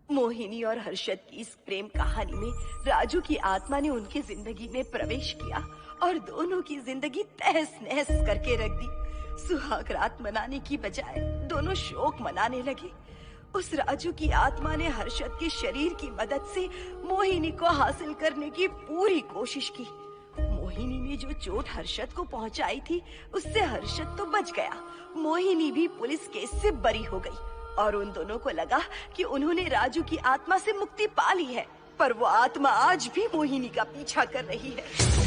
मोहिनी और हर्षद की इस प्रेम कहानी में राजू की आत्मा ने उनकी जिंदगी में प्रवेश किया और दोनों की जिंदगी तहस नहस करके रख दी। सुहाग रात मनाने की बजाय दोनों शोक मनाने लगे। उस राजू की आत्मा ने हर्षद के शरीर की मदद से मोहिनी को हासिल करने की पूरी कोशिश की। मोहिनी ने जो चोट हर्षद को पहुंचाई थी उससे हर्षद तो बच गया, मोहिनी भी पुलिस केस से बरी हो गई और उन दोनों को लगा कि उन्होंने राजू की आत्मा से मुक्ति पा ली है, पर वो आत्मा आज भी मोहिनी का पीछा कर रही है।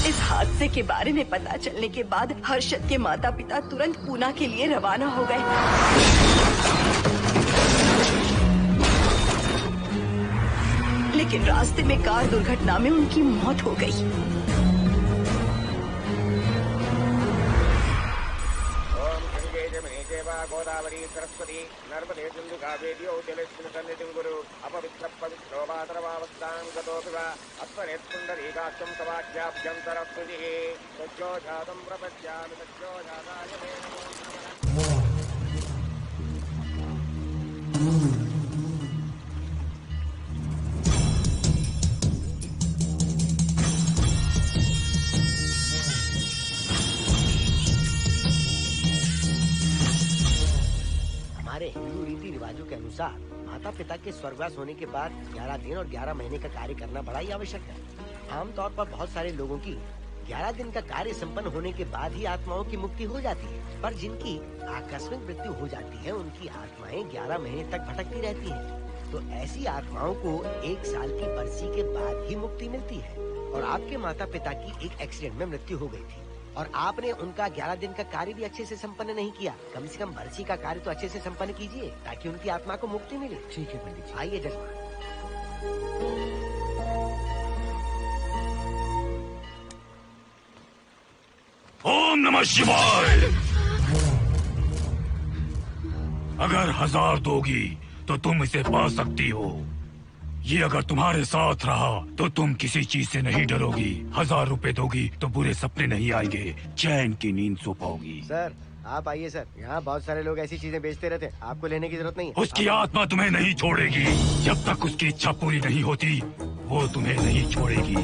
इस हादसे के बारे में पता चलने के बाद हर्षद के माता पिता तुरंत पूना के लिए रवाना हो गए। लेकिन रास्ते में कार दुर्घटना में उनकी मौत हो गई। गोदावरी सरस्वती नर्मदे सिंधु कावेरी जलेस्मिन् सन्निधिं कुरु अपवित्र पवित्रो मातरवावस्थां गतोऽपि वा अस्मनेत्पुण्डरीकाक्षं तवाख्याभ्यं सरस्वतिः सज्जो जातं प्रपद्यामि सज्जो जाताय मे नमो। हमारे हिंदू रीति रिवाजों के अनुसार माता पिता के स्वर्गवास होने के बाद 11 दिन और 11 महीने का कार्य करना बड़ा ही आवश्यक है। आमतौर पर बहुत सारे लोगों की 11 दिन का कार्य संपन्न होने के बाद ही आत्माओं की मुक्ति हो जाती है, पर जिनकी आकस्मिक मृत्यु हो जाती है उनकी आत्माएं 11 महीने तक भटकती रहती हैं। तो ऐसी आत्माओं को 1 साल की बरसी के बाद ही मुक्ति मिलती है। और आपके माता पिता की एक एक्सीडेंट में मृत्यु हो गई थी और आपने उनका 11 दिन का कार्य भी अच्छे से संपन्न नहीं किया। कम से कम बरसी का कार्य तो अच्छे से संपन्न कीजिए ताकि उनकी आत्मा को मुक्ति मिले। ठीक है पंडित जी। आइए जजमान। ओम नमः शिवाय। अगर 1000 दोगी तो तुम इसे पा सकती हो। ये अगर तुम्हारे साथ रहा तो तुम किसी चीज से नहीं डरोगी। 1000 रुपए दोगी तो बुरे सपने नहीं आएंगे, चैन की नींद सो पाओगी। सर आप आइए सर, यहाँ बहुत सारे लोग ऐसी चीजें बेचते रहते हैं, आपको लेने की जरूरत नहीं है। उसकी आत्मा तुम्हें नहीं छोड़ेगी। जब तक उसकी इच्छा पूरी नहीं होती वो तुम्हें नहीं छोड़ेगी।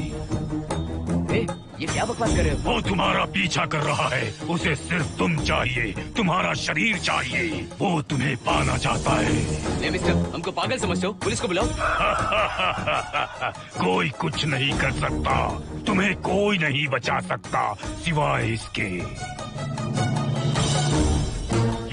ये क्या बकवास कर रहे हो? वो तुम्हारा पीछा कर रहा है, उसे सिर्फ तुम चाहिए, तुम्हारा शरीर चाहिए, वो तुम्हें पाना चाहता है। मिस्टर, हमको पागल समझते हो? पुलिस को बुलाओ। कोई कुछ नहीं कर सकता, तुम्हें कोई नहीं बचा सकता सिवाय इसके।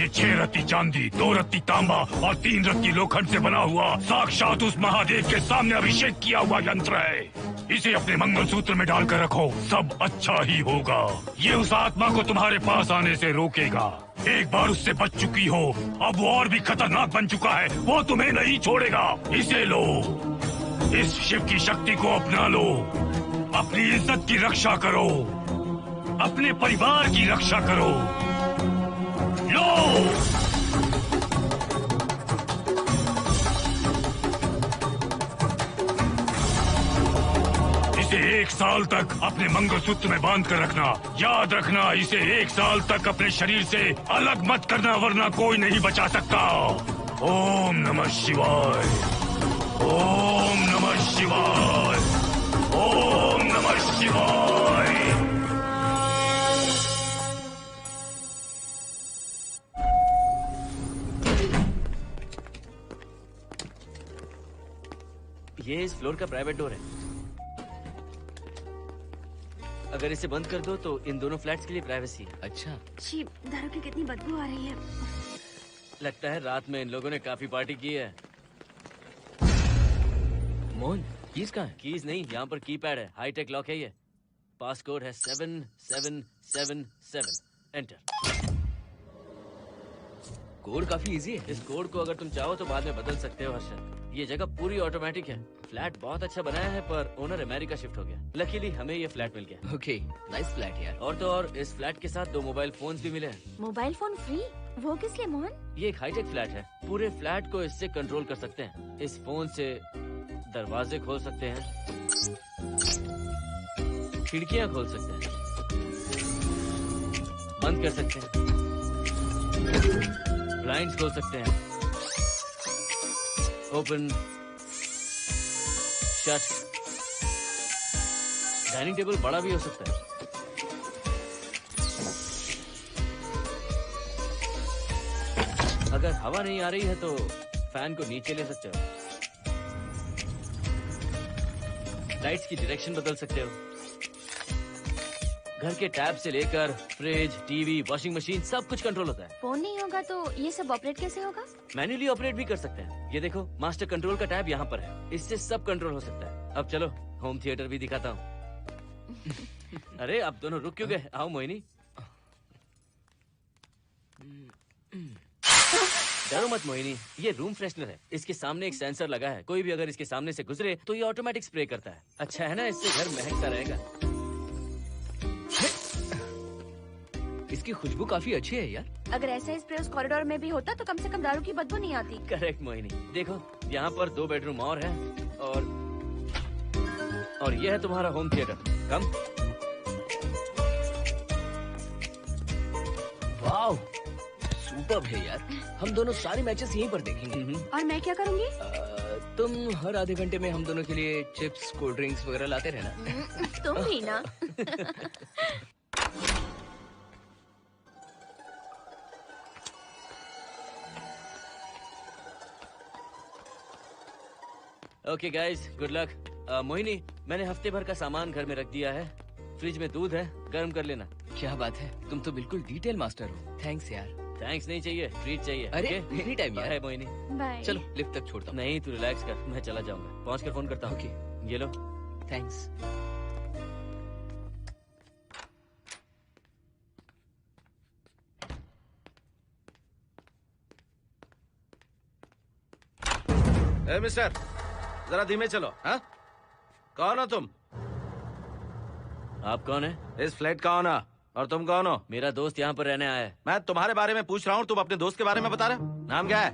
ये 6 रत्ती चांदी, 2 रत्ती तांबा और 3 रत्ती लोखंड से बना हुआ साक्षात उस महादेव के सामने अभिषेक किया हुआ यंत्र है। इसे अपने मंगलसूत्र में डालकर रखो, सब अच्छा ही होगा। ये उस आत्मा को तुम्हारे पास आने से रोकेगा। एक बार उससे बच चुकी हो, अब वो और भी खतरनाक बन चुका है, वो तुम्हें नहीं छोड़ेगा। इसे लो, इस शिव की शक्ति को अपना लो, अपनी इज्जत की रक्षा करो, अपने परिवार की रक्षा करो। लो! इसे 1 साल तक अपने मंगलसूत्र में बांध कर रखना। याद रखना, इसे 1 साल तक अपने शरीर से अलग मत करना, वरना कोई नहीं बचा सकता। ओम नमः शिवाय, ओम नमः शिवाय, ओम नमः शिवाय। ये इस फ्लोर का प्राइवेट डोर है। अगर इसे बंद कर दो तो इन दोनों फ्लैट्स के लिए प्राइवेसी है। अच्छा, छी, दारू की कितनी बदबू आ रही है। लगता है रात में इन लोगों ने काफी पार्टी की है। मोहन, कीज कहाँ है? कीज नहीं, यहाँ पर कीपैड है। हाईटेक लॉक है ये। पासकोड है 7777। एंटर। कोड काफी इजी है। इस कोड को अगर तुम चाहो तो बाद में बदल सकते हो हर्षद। ये जगह पूरी ऑटोमेटिक है। फ्लैट बहुत अच्छा बनाया है, पर ओनर अमेरिका शिफ्ट हो गया। लकीली हमें ये फ्लैट मिल गया। ओके, नाइस फ्लैट यार। और तो और इस फ्लैट के साथ 2 मोबाइल फोन्स भी मिले हैं। Mobile phone free? वो किस लिए मोहन? ये एक हाईटेक फ्लैट है। पूरे फ्लैट को इससे कंट्रोल कर सकते हैं। इस फोन से दरवाजे खोल सकते हैं, खिड़कियां खोल सकते हैं, बंद कर सकते हैं, ब्लाइंड्स खोल सकते हैं, ओपन, शट। डाइनिंग टेबल बड़ा भी हो सकता है। अगर हवा नहीं आ रही है तो फैन को नीचे ले सकते हो। लाइट्स की डायरेक्शन बदल सकते हो। घर के टैब से लेकर फ्रिज, टीवी, वॉशिंग मशीन सब कुछ कंट्रोल होता है। फोन नहीं होगा तो ये सब ऑपरेट कैसे होगा? मैन्युअली ऑपरेट भी कर सकते हैं। ये देखो, मास्टर कंट्रोल का टैब यहाँ पर है। इससे सब कंट्रोल हो सकता है। अब चलो होम थिएटर भी दिखाता हूँ। अरे आप दोनों रुक क्यों गए? आओ मोहिनी। डरो मत मोहिनी, ये रूम फ्रेशनर है। इसके सामने एक सेंसर लगा है। कोई भी अगर इसके सामने से गुजरे तो ये ऑटोमेटिक स्प्रे करता है। अच्छा है ना, इससे घर महकता रहेगा। इसकी खुशबू काफी अच्छी है यार। अगर ऐसा ही स्प्रे उस कॉरिडोर में भी होता तो कम से कम दारू की बदबू नहीं आती। करेक्ट मोहिनी। देखो, यहाँ पर 2 बेडरूम और है और ये है तुम्हारा होम थिएटर। कम। वाओ, सुपर्ब है यार। हम दोनों सारे मैचेस यहीं पर देखेंगे। और मैं क्या करूँगी? तुम हर आधे घंटे में हम दोनों के लिए चिप्स, कोल्ड ड्रिंक्स वगैरह लाते रहना। तुम भी ना। Okay guys, good luck. Mohini, मैंने हफ्ते भर का सामान घर में रख दिया है। फ्रिज में दूध है, गर्म कर लेना। क्या बात है, तुम तो बिल्कुल डिटेल मास्टर हो। थैंक्स यार। थैंक्स नहीं चाहिए, ट्रीट चाहिए। अरे एनी टाइम यार। मोहिनी, बाय। चलो लिफ्ट तक छोड़ता हूँ। नहीं, तू रिलैक्स कर, मैं चला जाऊंगा। पहुँच कर फोन करता हूँ। ओके, ये लो। थैंक्स। ए मिस्टर, जरा धीमे चलो। हाँ, कौन हो तुम? आप कौन है? इस फ्लैट का ओनर। और तुम कौन हो? मेरा दोस्त यहाँ पर रहने आया है। मैं तुम्हारे बारे में पूछ रहा हूँ, तुम अपने दोस्त के बारे में बता रहे हो। नाम क्या है?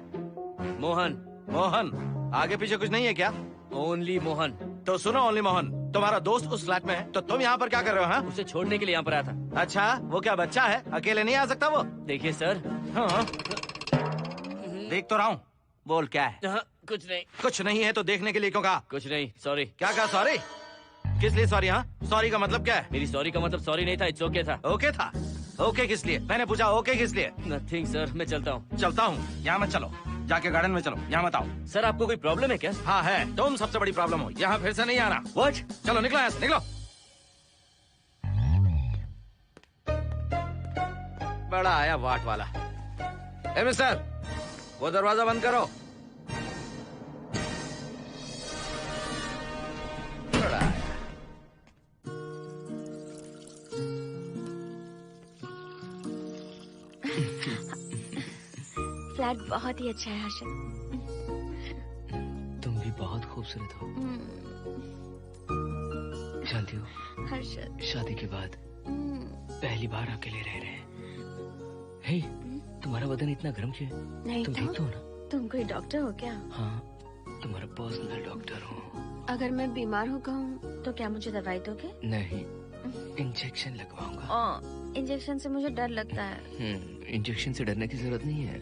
मोहन। मोहन? आगे पीछे कुछ नहीं है क्या? ओनली मोहन। तो सुनो ओनली मोहन, तुम्हारा दोस्त उस फ्लैट में है, तो तुम यहाँ पर क्या कर रहे हो? हाँ, उसे छोड़ने के लिए यहाँ पर आया था। अच्छा, वो क्या बच्चा है? अकेले नहीं आ सकता वो? देखिए सर। हाँ, देख तो रहा हूँ। बोल क्या है? हाँ, कुछ नहीं। कुछ नहीं है तो देखने के लिए क्यों कहा? कुछ नहीं, सॉरी। क्या कहा? सॉरी? किस लिए सॉरी? हाँ, सॉरी का मतलब क्या है? मेरी सॉरी का मतलब सॉरी नहीं था, इट्स ओके था। ओके था? ओके किस लिए? मैंने पूछा ओके किस लिए? नथिंग सर, मैं चलता हूँ। चलता हूँ? यहाँ मत चलो, जाके गार्डन में चलो। यहाँ मत आओ। सर, आपको कोई प्रॉब्लम है क्या? हाँ है, तुम सबसे बड़ी प्रॉब्लम हो। यहाँ फिर से नहीं आना। व्हाट? चलो निकलो यहाँ से, निकलो। बड़ा आया वाट वाला। ए मिस्टर, वो दरवाजा बंद करो। फ्लैट बहुत ही अच्छा है हर्षद। तुम भी बहुत खूबसूरत हो। जानती हो हर्षद, शादी के बाद पहली बार अकेले रह रहे हैं। हे, तुम्हारा बदन इतना गर्म क्यों है? नहीं तुम तो ठीक तो हो ना? तुम कोई डॉक्टर हो क्या? हाँ, तुम्हारा पर्सनल डॉक्टर हूँ। अगर मैं बीमार हो गऊँ तो क्या मुझे दवाई दोगे? नहीं, इंजेक्शन लगवाऊंगा। इंजेक्शन से मुझे डर लगता है। इंजेक्शन से डरने की जरूरत नहीं है।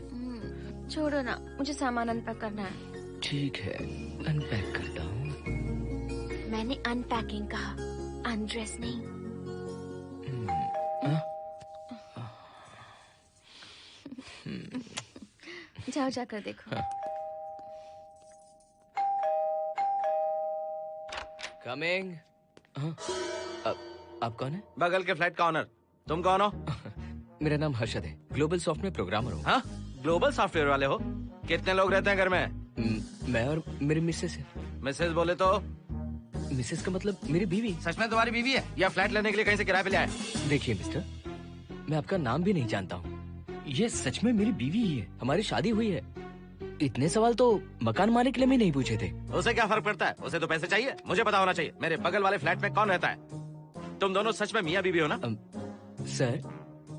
छोड़ो ना, मुझे सामान अनपैक करना है। ठीक है, अनपैक करता हूँ। मैंने अनपैकिंग कहा, अनड्रेस नहीं। जाओ जाकर देखो। कमिंग। आप कौन है? बगल के फ्लैट का ऑनर। तुम कौन हो? मेरा नाम हर्षद है, ग्लोबल सॉफ्टवेयर प्रोग्रामर हूँ। हाँ, ग्लोबल सॉफ्टवेयर वाले हो? कितने लोग रहते हैं घर में? मैं और मेरी मिसेस है। मिसेज बोले तो? मिसेस का मतलब मेरी बीवी। सच में तुम्हारी बीवी है या फ्लैट लेने के लिए कहीं से किराए पे ले आए? देखिए मिस्टर, मैं आपका नाम भी नहीं जानता हूँ। ये सच में मेरी बीवी ही है, हमारी शादी हुई है। इतने सवाल तो मकान मालिक ने भी नहीं पूछे थे। उसे क्या फर्क पड़ता है? उसे तो पैसे चाहिए, मुझे पता होना चाहिए। मेरे बगल वाले फ्लैट में कौन रहता है? तुम दोनों सच में मियाँ बीवी हो ना? सर,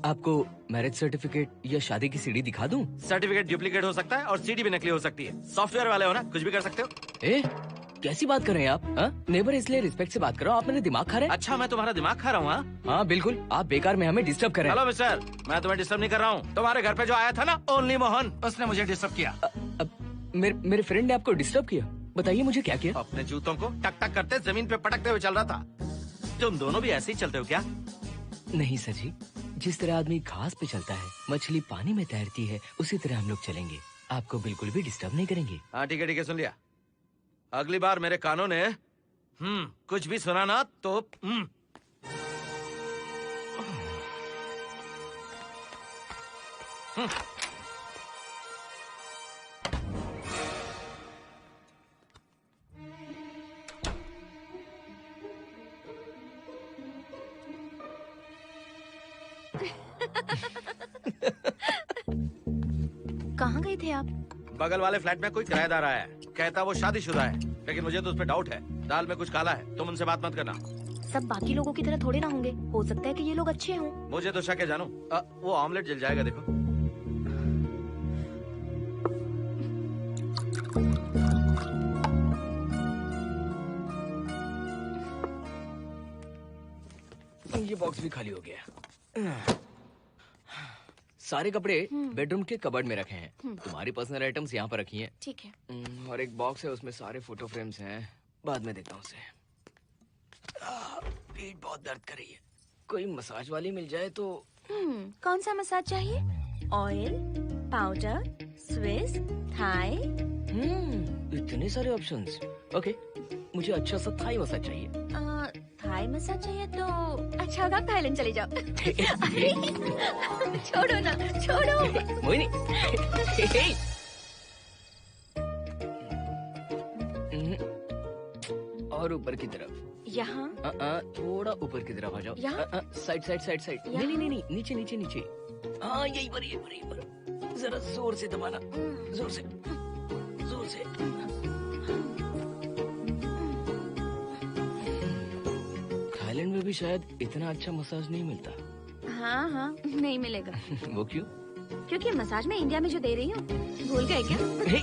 आपको मैरिज सर्टिफिकेट या शादी की सीडी दिखा दूं? सर्टिफिकेट डुप्लीकेट हो सकता है और सीडी भी नकली हो सकती है। सॉफ्टवेयर वाले हो ना, कुछ भी कर सकते हो। कैसी बात कर रहे हैं आप? नेबर, इसलिए रिस्पेक्ट से बात करो। आप मेरे दिमाग खा रहे हैं? अच्छा, मैं तुम्हारा दिमाग खा रहा हूँ? हाँ बिल्कुल, आप बेकार में हमें डिस्टर्ब कर रहे हैं। हेलो मिस्टर, मैं तुम्हें डिस्टर्ब नहीं कर रहा हूँ। तुम्हारे घर पे जो आया था ना, ओनली मोहन, उसने मुझे डिस्टर्ब किया। मेरे फ्रेंड ने आपको डिस्टर्ब किया? बताइए मुझे क्या किया? अपने जूतों को टक टक करते जमीन पे पटकते हुए चल रहा था। तुम दोनों भी ऐसे ही चलते हो क्या? नहीं सर जी, जिस तरह आदमी घास पे चलता है, मछली पानी में तैरती है, उसी तरह हम लोग चलेंगे। आपको बिल्कुल भी डिस्टर्ब नहीं करेंगे। हाँ ठीक है, सुन लिया। अगली बार मेरे कानों ने कुछ भी सुना ना तो कहाँ गए थे आप? बगल वाले फ्लैट में कोई किराएदार आया है, कहता वो शादीशुदा है, लेकिन मुझे तो उस पर डाउट है। दाल में कुछ काला है, तुम उनसे बात मत करना। सब बाकी लोगों की तरह थोड़े ना होंगे, हो सकता है कि ये लोग अच्छे हों। मुझे तो शक है जानू। वो ऑमलेट जल जाएगा, देखो। ये बॉक्स भी खाली हो गया। सारे कपड़े बेडरूम के कबर्ड में रखे हैं। तुम्हारी पर्सनल आइटम्स यहाँ पर रखी हैं। ठीक है। और एक बॉक्स है, उसमें सारे फोटो फ्रेम्स हैं। बाद में देता हूँ उसे। पीठ बहुत दर्द कर रही है, कोई मसाज वाली मिल जाए तो। कौन सा मसाज चाहिए? Oil, powder, Swiss, Thai? इतने सारे ऑप्शंस। ओके, मुझे अच्छा सा थाई मसाज चाहिए। थाई मसाज चाहिए तो अच्छा होगा थाईलैंड चले जाओ। छोड़ो ना, छोड़ो। मोहिनी। और ऊपर की तरफ। यहाँ? थोड़ा ऊपर की तरफ आ जाओ। यहाँ? Side side side side. नहीं नहीं नहीं, नीचे नीचे नीचे। हाँ यही पर, यही पर, यही पर। जरा जोर से दबाना, जोर से, जोर से। थाईलैंड में भी शायद इतना अच्छा मसाज नहीं मिलता। हाँ हाँ, नहीं मिलेगा। वो क्यों? क्योंकि मसाज में इंडिया में जो दे रही हूँ, भूल गए क्या? अरे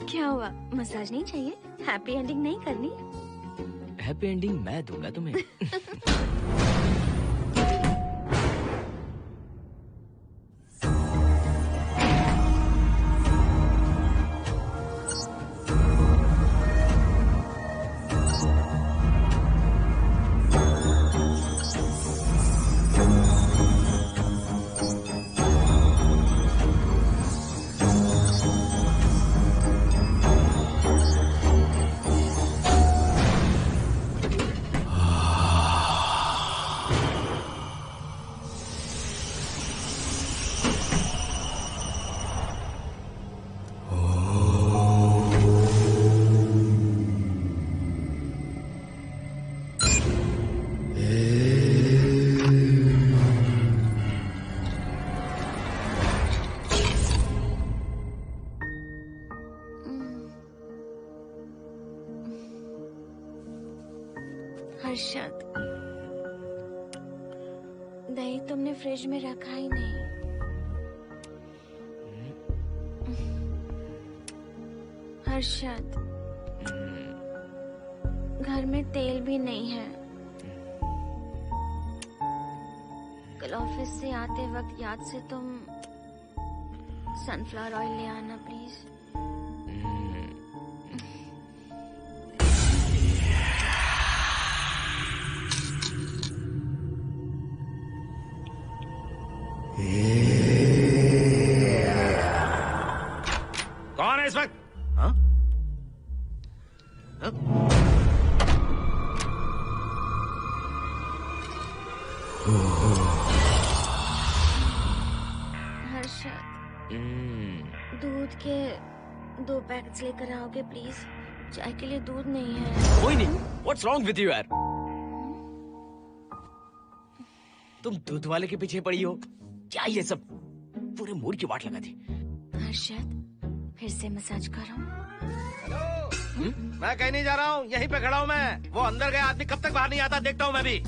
क्या हुआ, मसाज नहीं चाहिए? हैप्पी एंडिंग नहीं करनी? हैप्पी एंडिंग मैं दूंगा तुम्हें। हर्षद, दही तुमने फ्रिज में रखा ही नहीं। हर्षद, घर में तेल भी नहीं है। कल ऑफिस से आते वक्त याद से तुम सनफ्लावर ऑयल ले आना प्लीज। कौन है इस वक्त? हाँ? हाँ? हर्षद, दूध के 2 पैकेट्स लेकर आओगे प्लीज? चाय के लिए दूध नहीं है। कोई नहीं। What's wrong with you यार? तुम दूध वाले के पीछे पड़ी हो? क्या ये सब? पूरे मूड की वाट लगा दी। हर्षद, फिर से मसाज करो। मैं कहीं नहीं जा रहा हूँ, यहीं पे खड़ा हूँ मैं। वो अंदर गया आदमी कब तक बाहर नहीं आता, देखता हूँ मैं भी।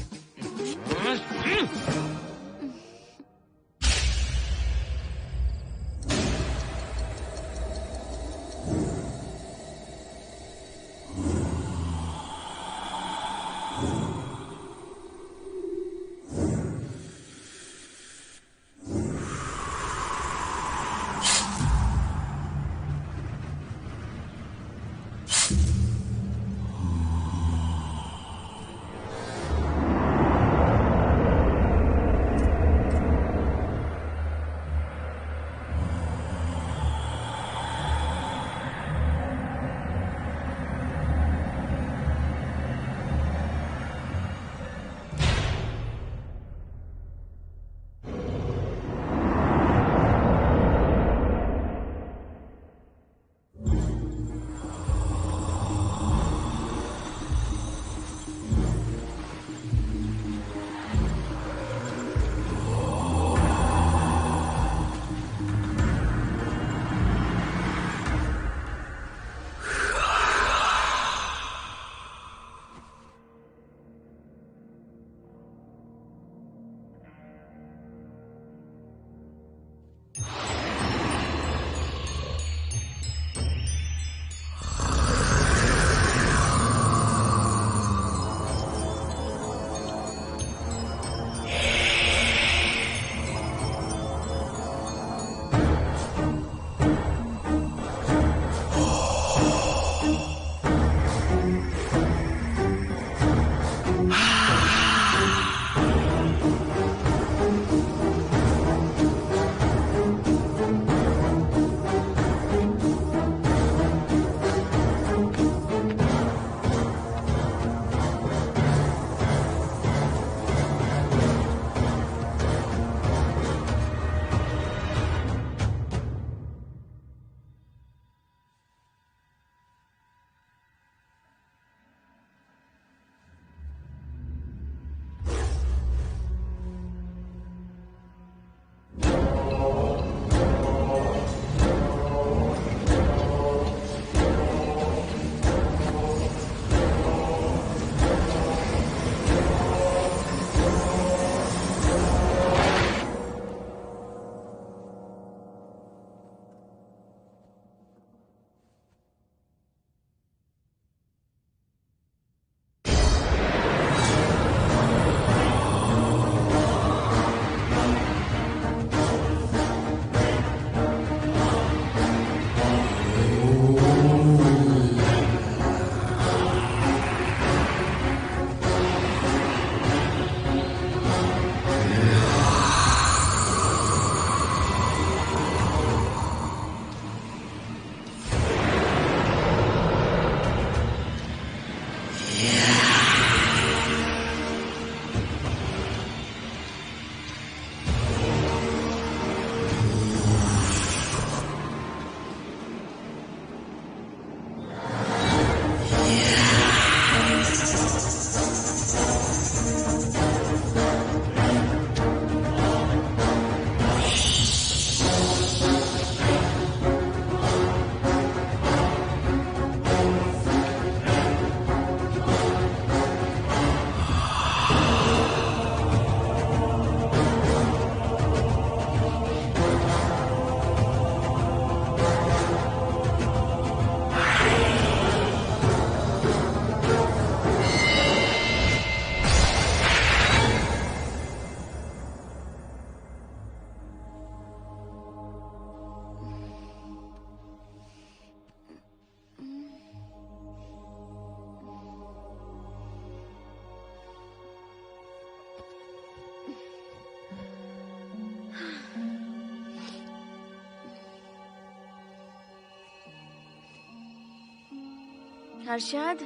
हर्षद,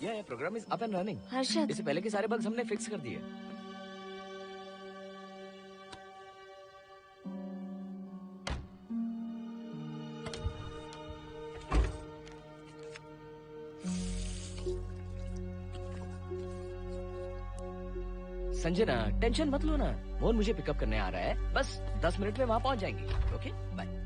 ये programme is up and running. Harshad, इससे पहले के सारे बग्स हमने फिक्स कर दिए। संजना, टेंशन मत लो ना, मोहन मुझे पिकअप करने आ रहा है, बस 10 मिनट में वहां पहुंच जाएंगे। Okay bye.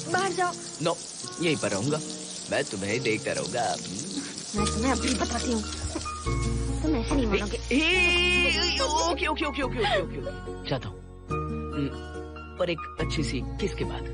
बाहर जाओ। नो, यहीं पर रहूंगा, मैं तुम्हें देखता रहूंगा। मैं तुम्हें अभी बताती हूँ, तुम ऐसे नहीं मानोगे। Okay okay okay okay okay okay, चाहता हूँ, पर एक अच्छी सी किस के बाद।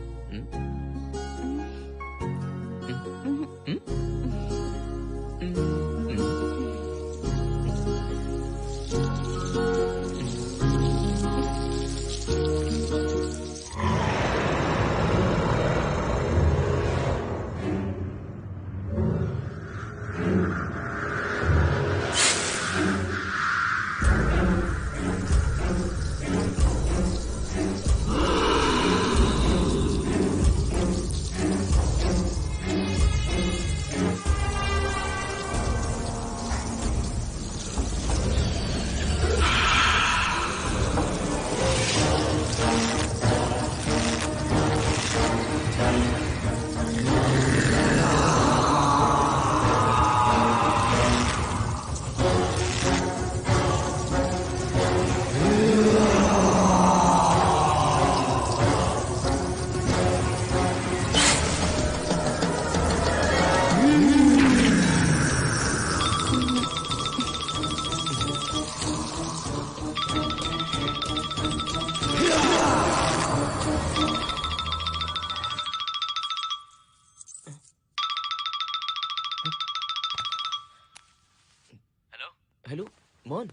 हेलो मोहन,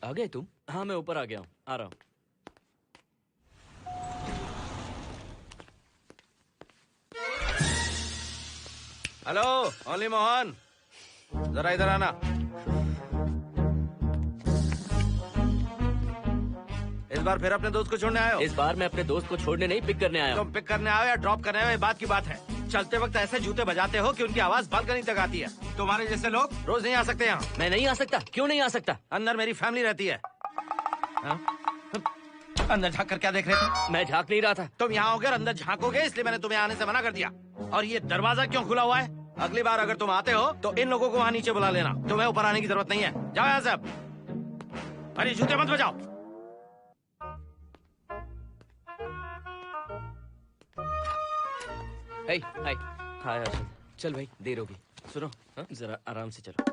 आ गए तुम? हाँ मैं ऊपर आ गया हूँ, आ रहा हूँ। हेलो ओनली मोहन, जरा इधर आना। इस बार फिर अपने दोस्त को छोड़ने आए हो? इस बार मैं अपने दोस्त को छोड़ने नहीं, पिक करने आया हूँ। तुम पिक करने आए हो या ड्रॉप करने आए हो, ये बात की बात है। चलते वक्त ऐसे जूते बजाते हो कि उनकी आवाज बालकनी तक आती है। तुम्हारे जैसे लोग रोज नहीं आ सकते यहाँ। मैं नहीं आ सकता, क्यों नहीं आ सकता? अंदर मेरी फैमिली रहती है। अंदर झाँक कर क्या देख रहे थे? मैं झाँक नहीं रहा था। तुम यहाँ होकर अंदर झाँकोगे, इसलिए मैंने तुम्हें आने से मना कर दिया। और ये दरवाजा क्यों खुला हुआ है? अगली बार अगर तुम आते हो तो इन लोगों को वहाँ नीचे बुला लेना, तुम्हें ऊपर आने की जरूरत नहीं है। जाओ यहाँ से अब। अरे जूते मत बजाओ। हाय हाय हाय हर्षद। चल भाई देर होगी। सुनो हाँ जरा आराम से चलो।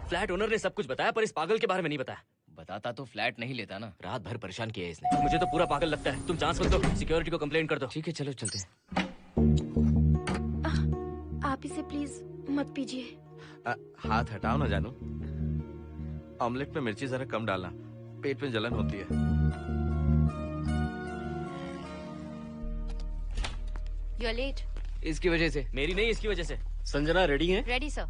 फ्लैट ओनर ने सब कुछ बताया पर इस पागल के बारे में नहीं बताया। बताता तो फ्लैट नहीं लेता ना। रात भर परेशान किया है इसने। मुझे तो पूरा पागल लगता है। तुम चांस मत दो, सिक्योरिटी को कंप्लेंट कर दो। ठीक है चलो चलते हैं। आप इसे प्लीज मत पीजिए। हाथ हटाओ ना जानू। ऑमलेट में मिर्ची जरा कम डालना, पेट में जलन होती है। You are late. इसकी वजह से। मेरी नहीं, इसकी वजह से। संजना रेडी हैं? Ready sir.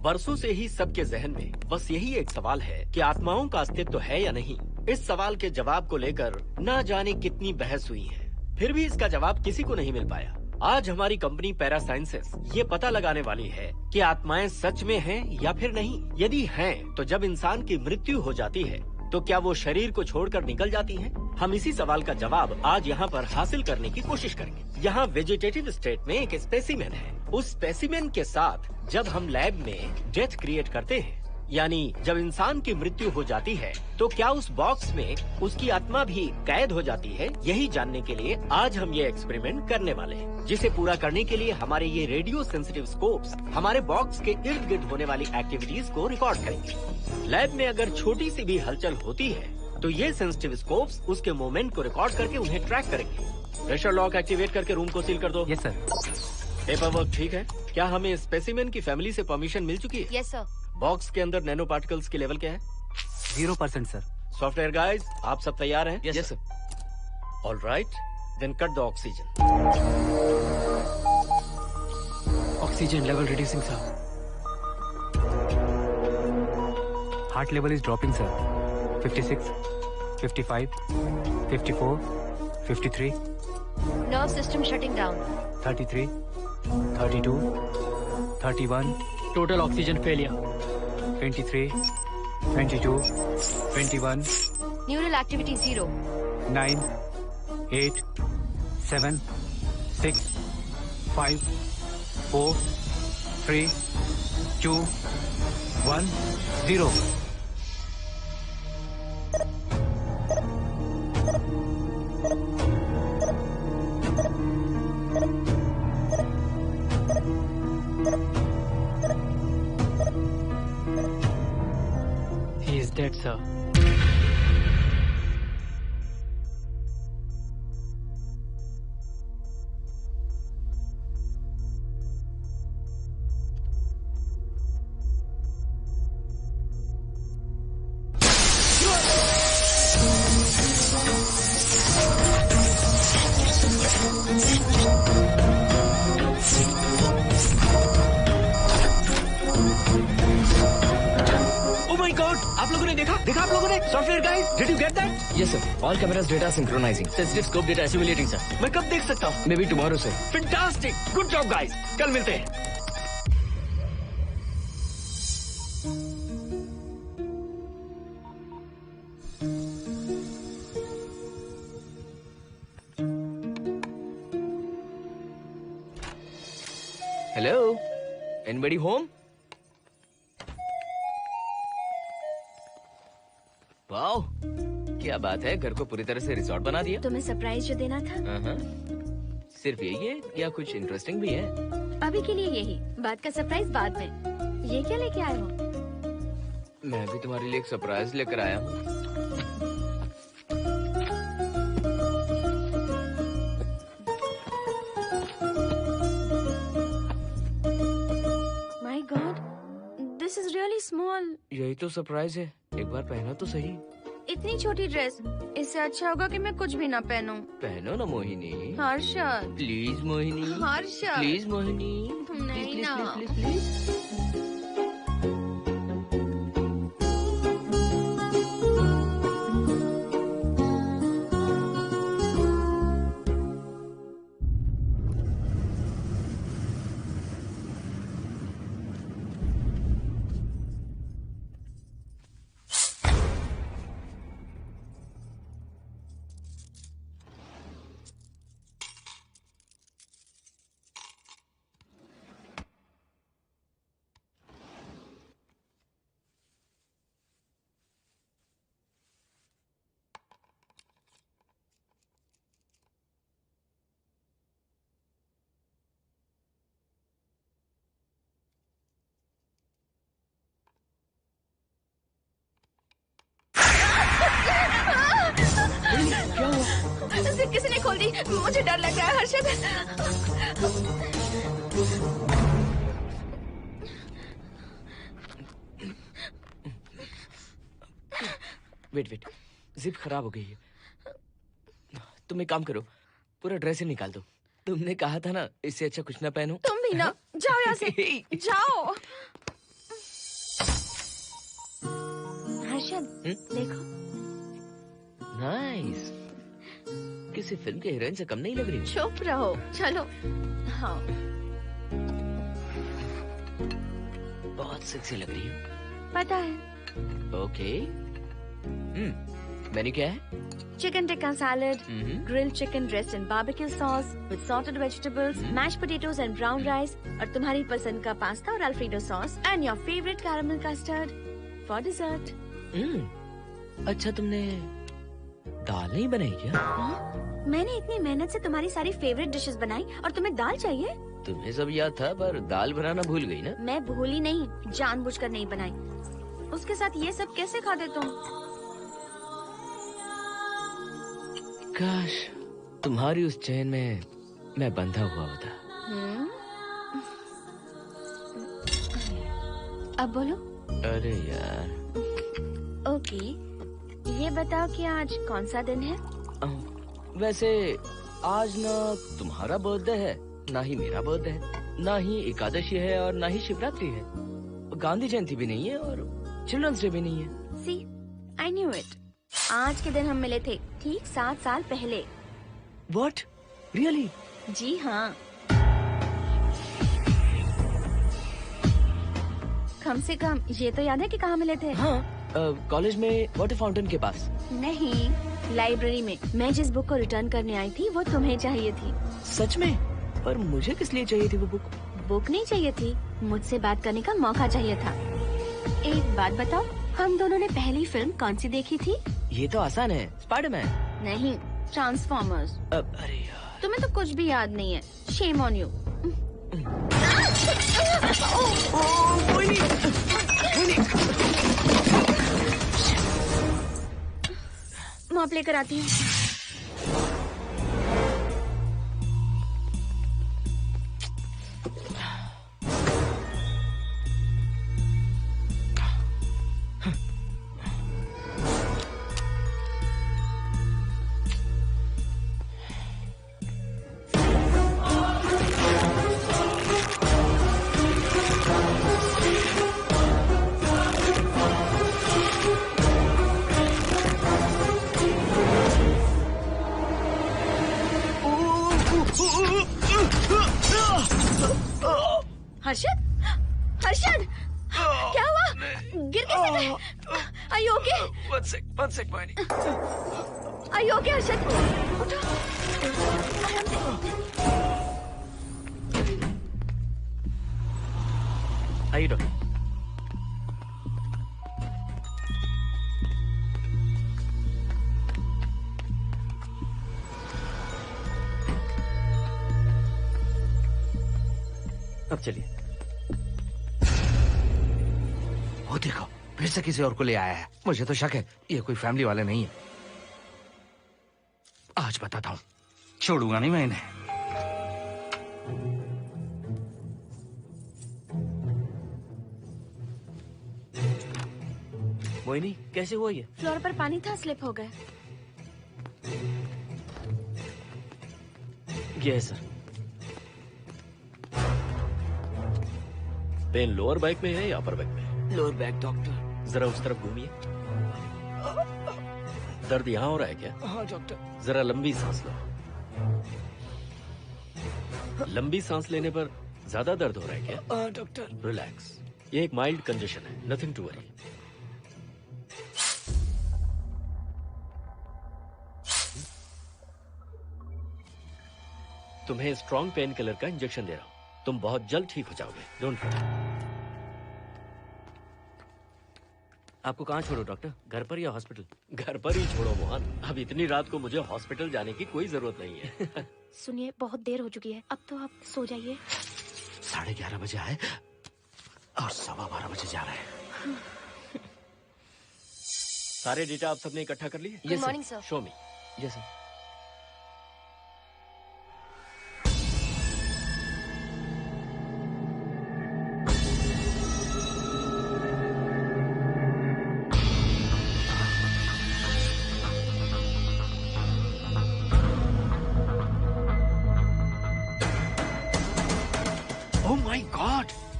बरसों से ही सबके जहन में बस यही एक सवाल है कि आत्माओं का अस्तित्व है या नहीं। इस सवाल के जवाब को लेकर ना जाने कितनी बहस हुई है, फिर भी इसका जवाब किसी को नहीं मिल पाया। आज हमारी कंपनी पैरा साइंसेस ये पता लगाने वाली है कि आत्माएं सच में हैं या फिर नहीं। यदि हैं, तो जब इंसान की मृत्यु हो जाती है तो क्या वो शरीर को छोड़कर निकल जाती हैं? हम इसी सवाल का जवाब आज यहाँ पर हासिल करने की कोशिश करेंगे। यहाँ वेजिटेटिव स्टेट में एक स्पेसिमेन है। उस स्पेसिमेन के साथ जब हम लैब में डेथ क्रिएट करते हैं, यानी जब इंसान की मृत्यु हो जाती है, तो क्या उस बॉक्स में उसकी आत्मा भी कैद हो जाती है? यही जानने के लिए आज हम ये एक्सपेरिमेंट करने वाले हैं, जिसे पूरा करने के लिए हमारे ये रेडियो सेंसिटिव स्कोप्स हमारे बॉक्स के इर्द गिर्द होने वाली एक्टिविटीज को रिकॉर्ड करेंगे। लैब में अगर छोटी सी भी हलचल होती है तो ये सेंसिटिव स्कोप्स उसके मूवमेंट को रिकॉर्ड करके उन्हें ट्रैक करेंगे। प्रेशर लॉक एक्टिवेट करके रूम को सील कर दो। Yes sir. पेपर वर्क ठीक है? क्या हमें स्पेसिमेन की फैमिली से परमिशन मिल चुकी है? Yes sir. बॉक्स के अंदर नैनो पार्टिकल्स की लेवल क्या है? 0% सर। सॉफ्टवेयर गाइस, आप सब तैयार हैं? Yes sir. All right, then cut the oxygen. Oxygen level reducing sir. Heart level is dropping sir. 56, 55, 54, 53, nerve system shutting down. 33, 32, 31, total oxygen failure. 23, 22, 21, neural activity 0। 9, 8, 7, 6, 5, 4, 3, 2, 1, 0। He is dead, sir. आप लोगों ने देखा आप लोगों ने? Software guys, did you get that? Yes, sir. All cameras data synchronizing. Sensitive scope data assimilating sir. मैं कब देख सकता हूँ? Maybe tomorrow, sir. Fantastic, good job guys, कल मिलते हैं। Hello? Anybody home? वाओ, क्या बात है, घर को पूरी तरह से रिसोर्ट बना दिया। तुम्हें सरप्राइज जो देना था। सिर्फ यही है या कुछ इंटरेस्टिंग भी है? अभी के लिए यही, बाद का सरप्राइज बाद में। ये क्या लेके आए हो? मैं भी तुम्हारे लिए एक सरप्राइज लेकर आया हूँ। My God, this is really small. यही तो सरप्राइज है, एक बार पहना तो सही। इतनी छोटी ड्रेस, इससे अच्छा होगा कि मैं कुछ भी ना पहनूं। पहनो ना मोहिनी। हर्षद, प्लीज मोहिनी। हर्षद, प्लीज मोहिनी। नहीं ना। Please please. किसी ने खोल दी। मुझे डर लग रहा है हर्षद। वेट, जिप खराब हो गई है। तुम एक काम करो, पूरा ड्रेस ही निकाल दो। तुमने कहा था ना इससे अच्छा कुछ ना पहनो। तुम भी ना, जाओ यहाँ से। जाओ। हर्षद, देखो। नाइस। किसी फिल्म के हीरोइन से कम नहीं लग रही। चुप रहो, चलो। हाँ, बहुत सेक्सी लग रही है। पता है। ओके। मेन्यू क्या है? Chicken tikka salad, grilled chicken dressed in barbecue sauce with salted vegetables, mashed potatoes and brown rice, और तुम्हारी पसंद का पास्ता और alfredo sauce, and your favorite caramel custard for dessert. अच्छा, तुमने दाल नहीं बनाई क्या? मैंने इतनी मेहनत से तुम्हारी सारी फेवरेट डिशेस बनाई और तुम्हें दाल चाहिए? तुम्हें सब याद था पर दाल बनाना भूल गई ना? मैं भूली नहीं, जानबूझकर नहीं बनाई। उसके साथ ये सब कैसे खाते तुम? काश तुम्हारी उस चैन में मैं बंधा हुआ होता। अब बोलो। अरे यार। ओके, ये बताओ कि आज कौन सा दिन है? वैसे आज ना तुम्हारा बर्थडे है, ना ही मेरा बर्थडे है, ना ही एकादशी है और ना ही शिवरात्रि है, गांधी जयंती भी नहीं है और चिल्ड्रंस डे भी नहीं है। सी, आई न्यू इट। आज के दिन हम मिले थे ठीक 7 साल पहले। What? Really? जी हाँ। कम से कम ये तो याद है कि कहाँ मिले थे? हाँ, कॉलेज में वाटर फाउंटेन के पास। नहीं, लाइब्रेरी में। मैं जिस बुक को रिटर्न करने आई थी वो तुम्हें चाहिए थी। सच में? पर मुझे किस लिए चाहिए थी वो बुक? बुक नहीं चाहिए थी, मुझसे बात करने का मौका चाहिए था। एक बात बताओ, हम दोनों ने पहली फिल्म कौन सी देखी थी? ये तो आसान है, स्पाइडरमैन। नहीं, ट्रांसफॉर्मर्स। अरे यार, तुम्हें तो कुछ भी याद नहीं है। Shame on you. मॉप लेकर आती हूँ। हर्षद, हर्षद, क्या हुआ? गिर कैसे गए? Are you okay? One sec, Moini. Are you okay, Harshad? उठो। आइए डॉक्टर। अब चलिए। वो देखो, फिर से किसी और को ले आया है। मुझे तो शक है ये कोई फैमिली वाले नहीं है। आज बताता हूँ, छोड़ूंगा नहीं मैं इन्हें। मोइनी, कैसे हुआ ये? फ्लोर पर पानी था, स्लिप हो गए। ये है सर। पेन लोअर बैक में है या अपर बैक में? Lower back doctor. जरा उस तरफ घूमिए। दर्द यहाँ हो रहा है क्या? हाँ डॉक्टर। जरा लंबी सांस लो। लंबी सांस लेने पर ज्यादा दर्द हो रहा है क्या? हाँ डॉक्टर। रिलैक्स, ये एक माइल्ड कंजेशन है, नथिंग टू वरी। तुम्हें स्ट्रॉन्ग पेन किलर का इंजेक्शन दे रहा हूँ, तुम बहुत जल्द ठीक हो जाओगे। Don't worry. आपको कहाँ छोड़ो डॉक्टर, घर पर या हॉस्पिटल? घर पर ही छोड़ो मोहन, अब इतनी रात को मुझे हॉस्पिटल जाने की कोई जरूरत नहीं है। सुनिए, बहुत देर हो चुकी है, अब तो आप सो जाइए। 11:30 बजे आए और 12:15 बजे जा रहे हैं। सारे डेटा आप सबने इकट्ठा कर लिए? Good morning, sir. Show me. Yes sir.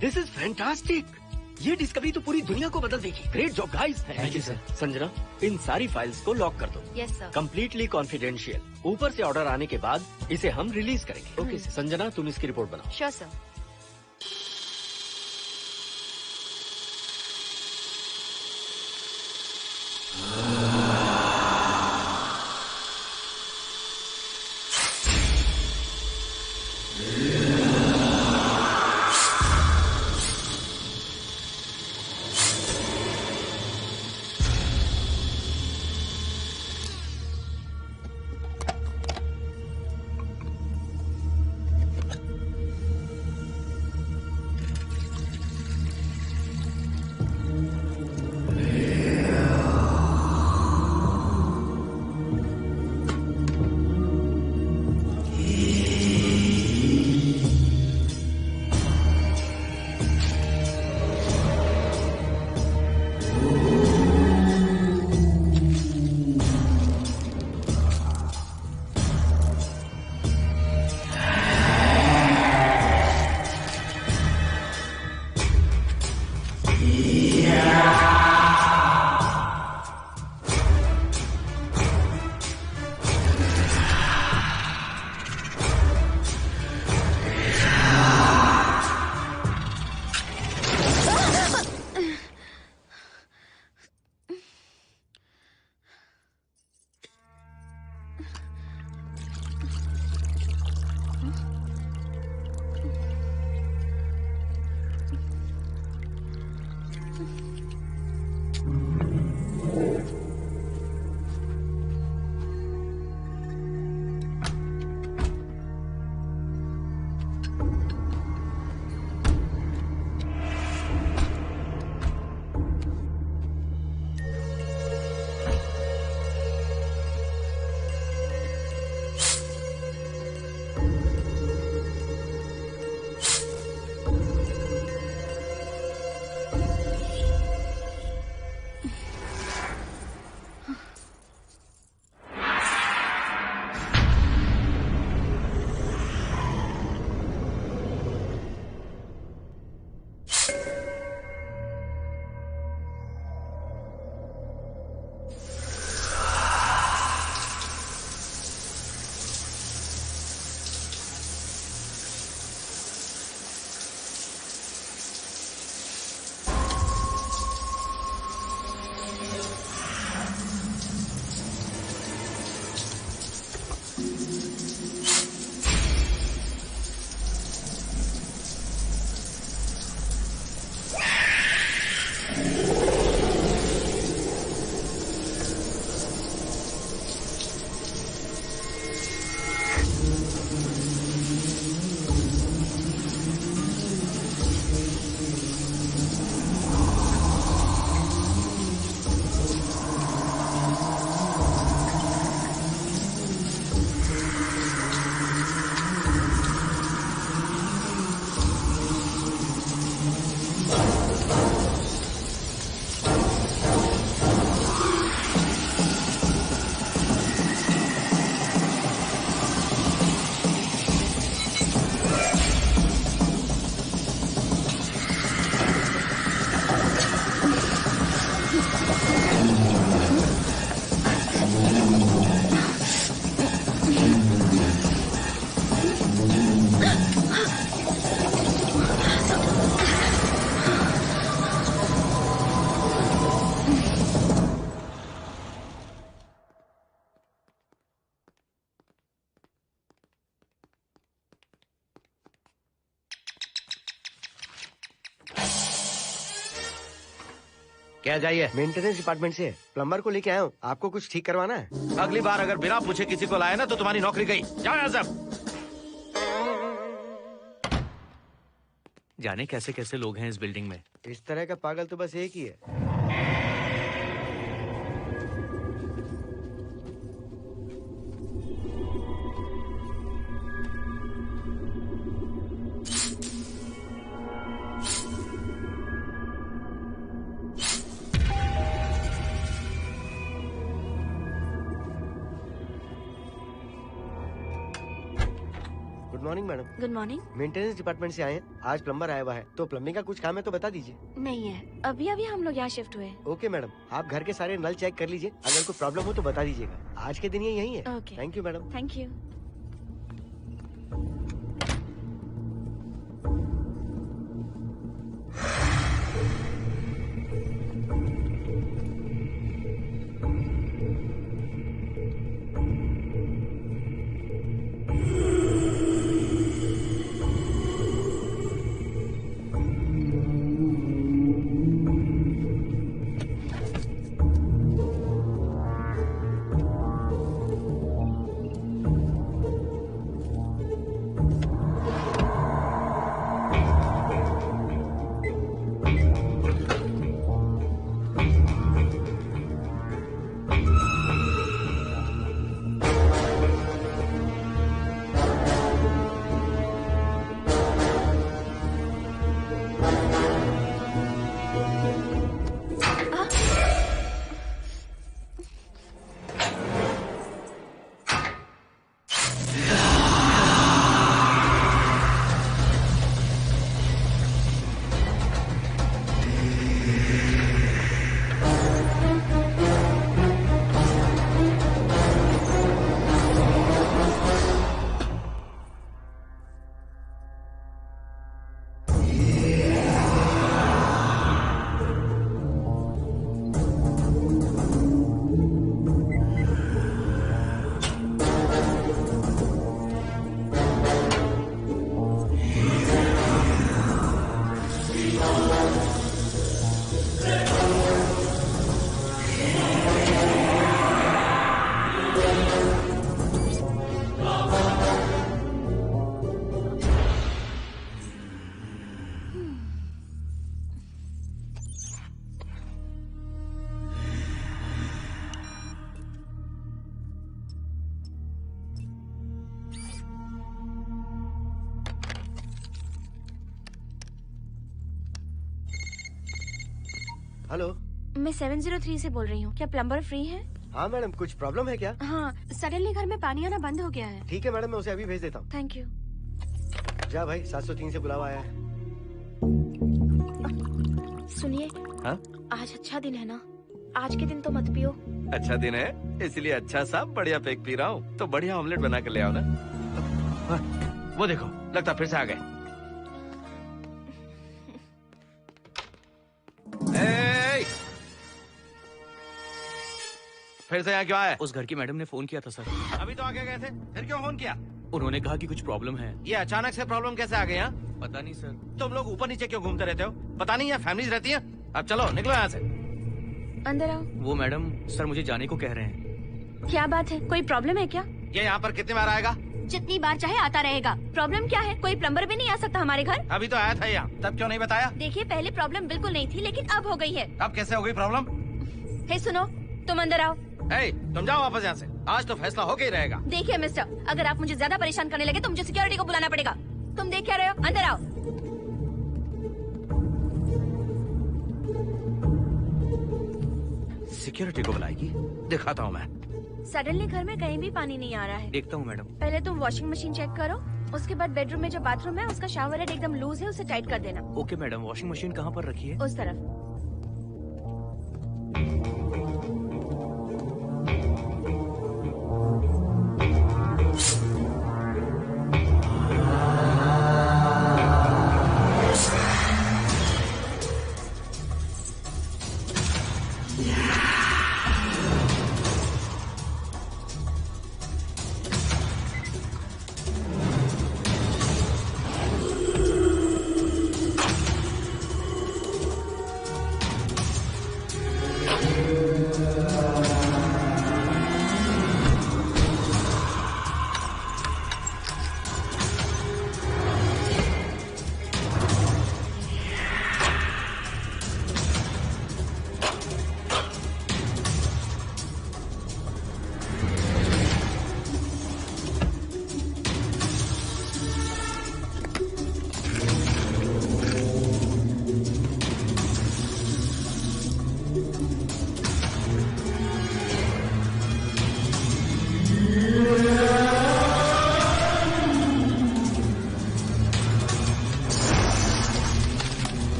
This is fantastic. ये डिस्कवरी तो पूरी दुनिया को बदल देगी। Great job guys. Thank you sir. Sanjana, इन सारी फाइल्स को लॉक कर दो। Yes sir. Completely confidential. ऊपर से ऑर्डर आने के बाद इसे हम रिलीज करेंगे। Okay sir. संजना, तुम इसकी रिपोर्ट बनाओ। Sure sir. क्या चाहिए? मेंटेनेंस डिपार्टमेंट से प्लम्बर को लेके आया हूँ। आपको कुछ ठीक करवाना है? अगली बार अगर बिना पूछे किसी को लाए ना तो तुम्हारी नौकरी गई। जाओ यहाँ सब। जाने कैसे कैसे लोग हैं इस बिल्डिंग में। इस तरह का पागल तो बस एक ही है। Good morning madam. Good morning. Maintenance department से आए हैं। आज प्लम्बर आया हुआ है, तो प्लम्बिंग का कुछ काम है तो बता दीजिए। नहीं है, अभी अभी हम लोग यहाँ शिफ्ट हुए। ओके मैडम, आप घर के सारे नल चेक कर लीजिए, अगर कोई प्रॉब्लम हो तो बता दीजिएगा। आज के दिन ये यही है। Okay. Thank you madam. Thank you. Hello, मैं 703 से बोल रही हूँ। क्या प्लम्बर फ्री है? हाँ मैडम, कुछ प्रॉब्लम है क्या? हाँ, सडनली घर में पानी आना बंद हो गया है। ठीक है मैडम, मैं उसे अभी भेज देता हूँ। Thank you. जा भाई, 703 से बुलावा आया है। सुनिए, हाँ? आज अच्छा दिन है ना? आज के दिन तो मत पियो। अच्छा दिन है, इसलिए अच्छा सा बढ़िया पैक पी रहा हूँ। तो बढ़िया ऑमलेट बना कर ले आओ ना। वो देखो, लगता फिर से आ गए। फिर से यहाँ क्यों आए? उस घर की मैडम ने फोन किया था सर। अभी तो आगे गए थे, फिर क्यों फोन किया? उन्होंने कहा कि कुछ प्रॉब्लम है। ये अचानक से प्रॉब्लम कैसे आ गई? यहाँ पता नहीं सर। तुम लोग ऊपर नीचे क्यों घूमते रहते हो? पता नहीं यहाँ फैमिलीज रहती है। अब चलो निकलो यहाँ से। अंदर आओ। वो मैडम सर मुझे जाने को कह रहे हैं। क्या बात है, कोई प्रॉब्लम है क्या? ये यहाँ पर कितनी बार आएगा? जितनी बार चाहे आता रहेगा। प्रॉब्लम क्या है? कोई प्लम्बर भी नहीं आ सकता हमारे घर? अभी तो आया था यहाँ, तब क्यों नहीं बताया? देखिए, पहले प्रॉब्लम बिल्कुल नहीं थी, लेकिन अब हो गई है। अब कैसे हो गई प्रॉब्लम? हे सुनो, तुम अंदर आओ। तुम जाओ वापस यहाँ से। आज तो फैसला होके ही रहेगा। देखिए मिस्टर, अगर आप मुझे ज्यादा परेशान करने लगे तो मुझे सिक्योरिटी को बुलाना पड़ेगा। तुम देख क्या रहे हो? अंदर आओ। सिक्योरिटी को बुलाएगी? दिखाता हूँ मैं। सडनली घर में कहीं भी पानी नहीं आ रहा है। देखता हूँ मैडम। पहले तुम वॉशिंग मशीन चेक करो, उसके बाद बेडरूम में जो बाथरूम है उसका शावर हेड एकदम लूज है, उसे टाइट कर देना। Okay madam. वॉशिंग मशीन कहाँ पर रखी है? उस तरफ।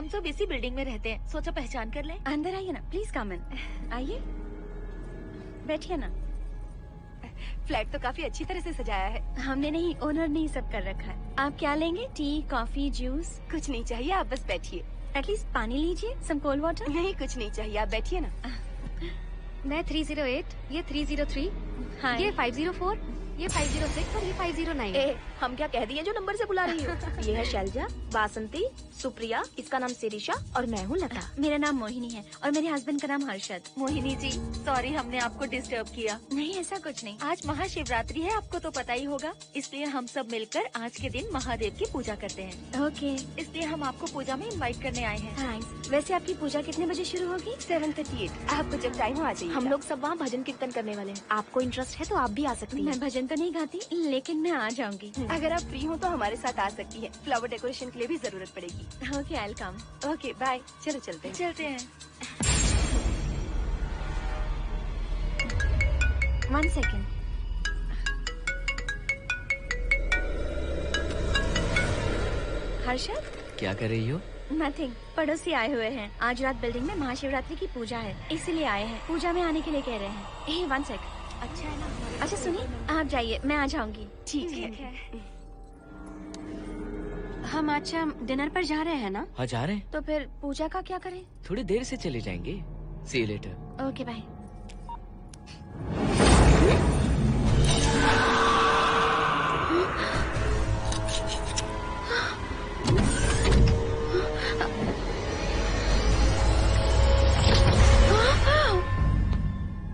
हम सब इसी बिल्डिंग में रहते हैं, सोचा पहचान कर लें। अंदर आइए ना, प्लीज कम इन। आइए, बैठिए ना। फ्लैट तो काफी अच्छी तरह से सजाया है। हमने नहीं, ओनर ने ही सब कर रखा है। आप क्या लेंगे? T, coffee, juice? कुछ नहीं चाहिए, आप बस बैठिए। एटलीस्ट पानी लीजिए, सम कोल्ड वाटर। नहीं, कुछ नहीं चाहिए, आप बैठिए ना। मैं 308, ये 303, हाँ। ये 504, ये 506 और ये 509। हम क्या कह दिए जो नंबर से बुला रही हो? ये है शैलजा, वासंती, सुप्रिया, इसका नाम शिरीषा और मैं हूँ लता। मेरा नाम मोहिनी है और मेरे हस्बैंड का नाम हर्षद। मोहिनी जी, सॉरी हमने आपको डिस्टर्ब किया। नहीं, ऐसा कुछ नहीं। आज महाशिवरात्रि है, आपको तो पता ही होगा, इसलिए हम सब मिलकर आज के दिन महादेव की पूजा करते हैं। ओके, इसलिए हम आपको पूजा में इनवाइट करने आए हैं। थैंक्स। वैसे आपकी पूजा कितने बजे शुरू होगी? 7:38। आपको जब टाइम हो आ जाइए। हम लोग सब वहाँ भजन कीर्तन करने वाले हैं। आपको इंटरेस्ट है तो आप भी आ सकती हैं। मैं भजन तो नहीं गाती, लेकिन मैं आ जाऊंगी। अगर आप फ्री हो तो हमारे साथ आ सकती है। फ्लावर डेकोरेशन के लिए भी जरूरत पड़ेगी। Okay, I will come. Okay, bye. चलो चलते हैं। चलते हैं। 1 सेकेंड। हर्षद, क्या कर रही हो? नथिंग। पड़ोसी आए हुए हैं। आज रात बिल्डिंग में महाशिवरात्रि की पूजा है, इसीलिए आए हैं। पूजा में आने के लिए कह रहे हैं। 1 सेकेंड। अच्छा है ना? अच्छा सुनिए, आप जाइए, मैं आ जाऊंगी। ठीक है। हम अच्छा डिनर पर जा रहे हैं ना? हाँ, जा रहे हैं। तो फिर पूजा का क्या करें? थोड़ी देर से चले जाएंगे। See you later. Okay, bye.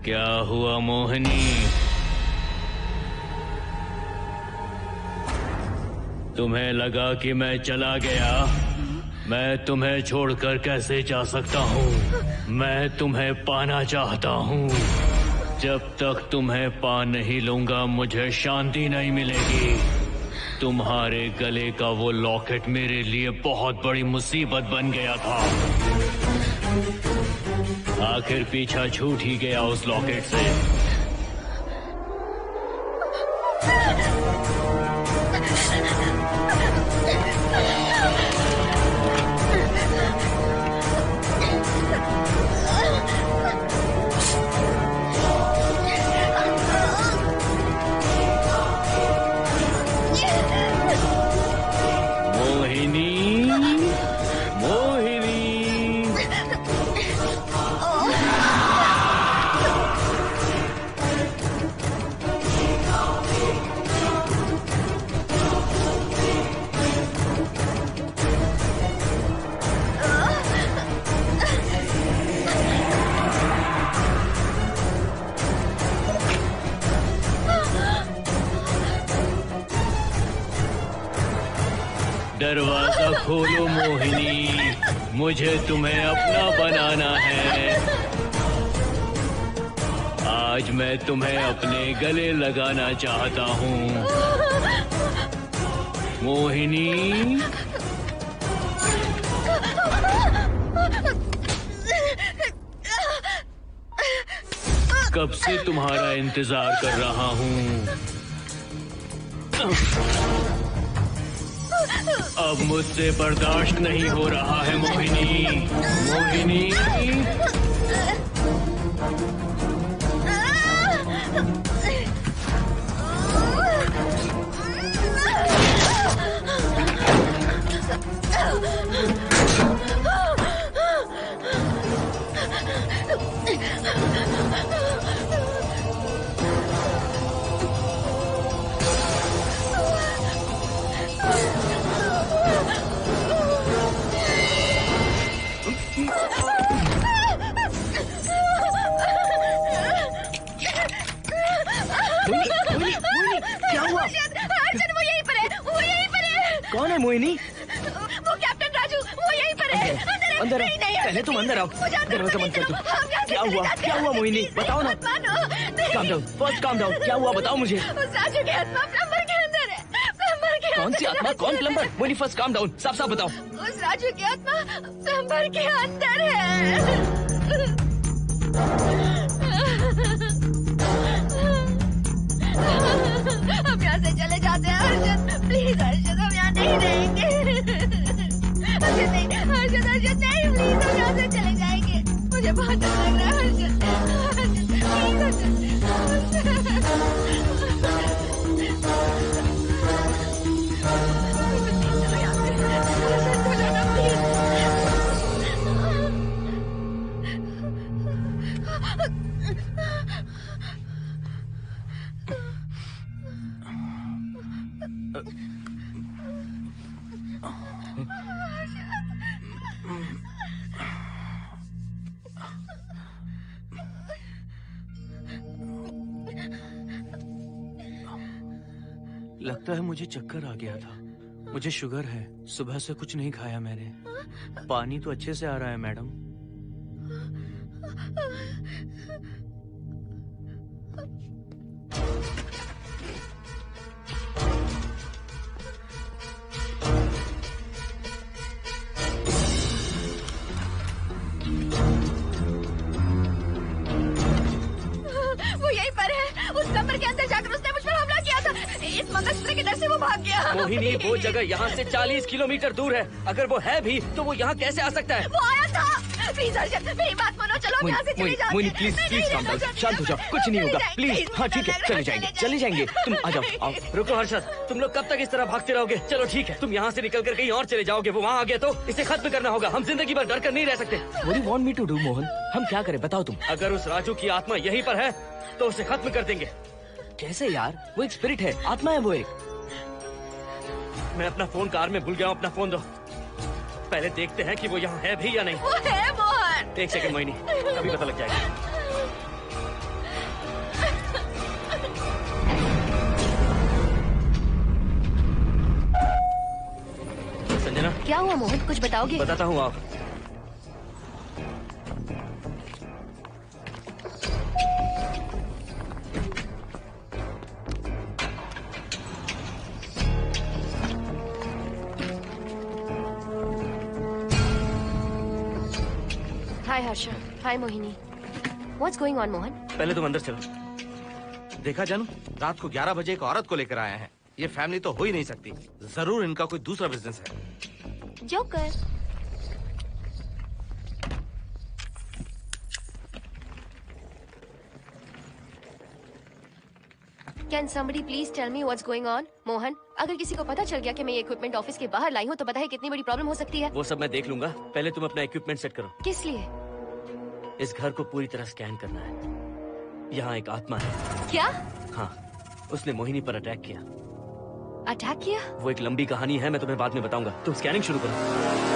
क्या हुआ मोहिनी? तुम्हें लगा कि मैं चला गया? मैं तुम्हें छोड़कर कैसे जा सकता हूँ? मैं तुम्हें पाना चाहता हूँ। जब तक तुम्हें पा नहीं लूंगा मुझे शांति नहीं मिलेगी। तुम्हारे गले का वो लॉकेट मेरे लिए बहुत बड़ी मुसीबत बन गया था। आखिर पीछा छूट ही गया उस लॉकेट से। दरवाजा खोलो मोहिनी, मुझे तुम्हें अपना बनाना है। आज मैं तुम्हें अपने गले लगाना चाहता हूँ मोहिनी। कब से तुम्हारा इंतजार कर रहा हूँ। अब मुझसे बर्दाश्त नहीं हो रहा है मोहिनी। मोहिनी कौन है मोहिनी? वो कैप्टन राजू, वो यहीं पर है। अंदर आओ, पहले तुम अंदर आओ। दरवाजा बंद कर दो। क्या हुआ? क्या हुआ मोहिनी? बताओ ना। Calm down, first calm down. क्या हुआ बताओ मुझे। उस राजू की आत्मा प्लम्बर के अंदर है। प्लम्बर के कौन सी आत्मा? कौन plumber? Mohini first calm down, साफ साफ बताओ। उस राजू की आत्मा प्लम्बर के अंदर है। हम यहाँ से चले जाते हैं हर्षद, प्लीज हर्षद, हम यहाँ नहीं रहेंगे। हर्षद नहीं, हर्षद, हर्षद बहुत डर लग रहा है लगता है मुझे चक्कर आ गया था। मुझे शुगर है, सुबह से कुछ नहीं खाया मैंने। पानी तो अच्छे से आ रहा है मैडम। वो यहीं पर है। उस कमरे के अंदर जाकर उसने मुझ पर हमला किया था। इस मंगलसूत्र के डर से वो भाग गया। मोहिनी, वो जगह यहाँ से 40 किलोमीटर दूर है। अगर वो है भी तो वो यहाँ कैसे आ सकता है? वो आया था। प्लीज अर्शद, मेरी बात मानो, चलो हम यहाँ से चले जाते हैं। Mohini please please calm down, शांत हो जाओ, कुछ नहीं होगा प्लीज। हाँ ठीक है, चले जाएंगे। तुम आ जाओ, आओ। रुको हर्षद, तुम लोग कब तक इस तरह भागते रहोगे? चलो ठीक है, तुम यहाँ से निकल कर कहीं और चले जाओगे। वो वहाँ आ गया तो इसे खत्म करना होगा। हम जिंदगी भर डर कर नहीं रह सकते। What do you want me to do, Mohan? हम क्या करें बताओ तुम। अगर उस राजू की आत्मा यहीं पर है तो उसे खत्म कर देंगे। कैसे यार? वो एक स्पिरिट है, आत्मा है वो एक। मैं अपना फोन कार में भूल गया हूँ। अपना फोन दो। पहले देखते हैं कि वो यहाँ है भी या नहीं। वो है मोहन। एक सेकंड मोहिनी, अभी पता लग जाएगा। संजना, क्या हुआ मोहन, कुछ बताओगे? बताता हूँ आप। हाय हर्षा, हाय Mohini. What's going on, Mohan? पहले तुम अंदर चलो। देखा जानू, रात को 11 बजे एक औरत को लेकर आया है। ये फैमिली तो हो ही नहीं सकती। जरूर इनका कोई दूसरा बिजनेस है। Joker. Can somebody please tell me what's going on? Mohan, अगर किसी को पता चल गया कि मैं ये इक्विपमेंट ऑफिस के बाहर लाई हूँ तो पता है कितनी बड़ी प्रॉब्लम हो सकती है। वो सब मैं देख लूंगा। पहले तुम अपना इक्विपमेंट सेट करो। किस लिए? इस घर को पूरी तरह स्कैन करना है। यहाँ एक आत्मा है। क्या? हाँ, उसने मोहिनी पर अटैक किया। अटैक किया? वो एक लंबी कहानी है, मैं तुम्हें बाद में बताऊंगा। तुम स्कैनिंग शुरू करो।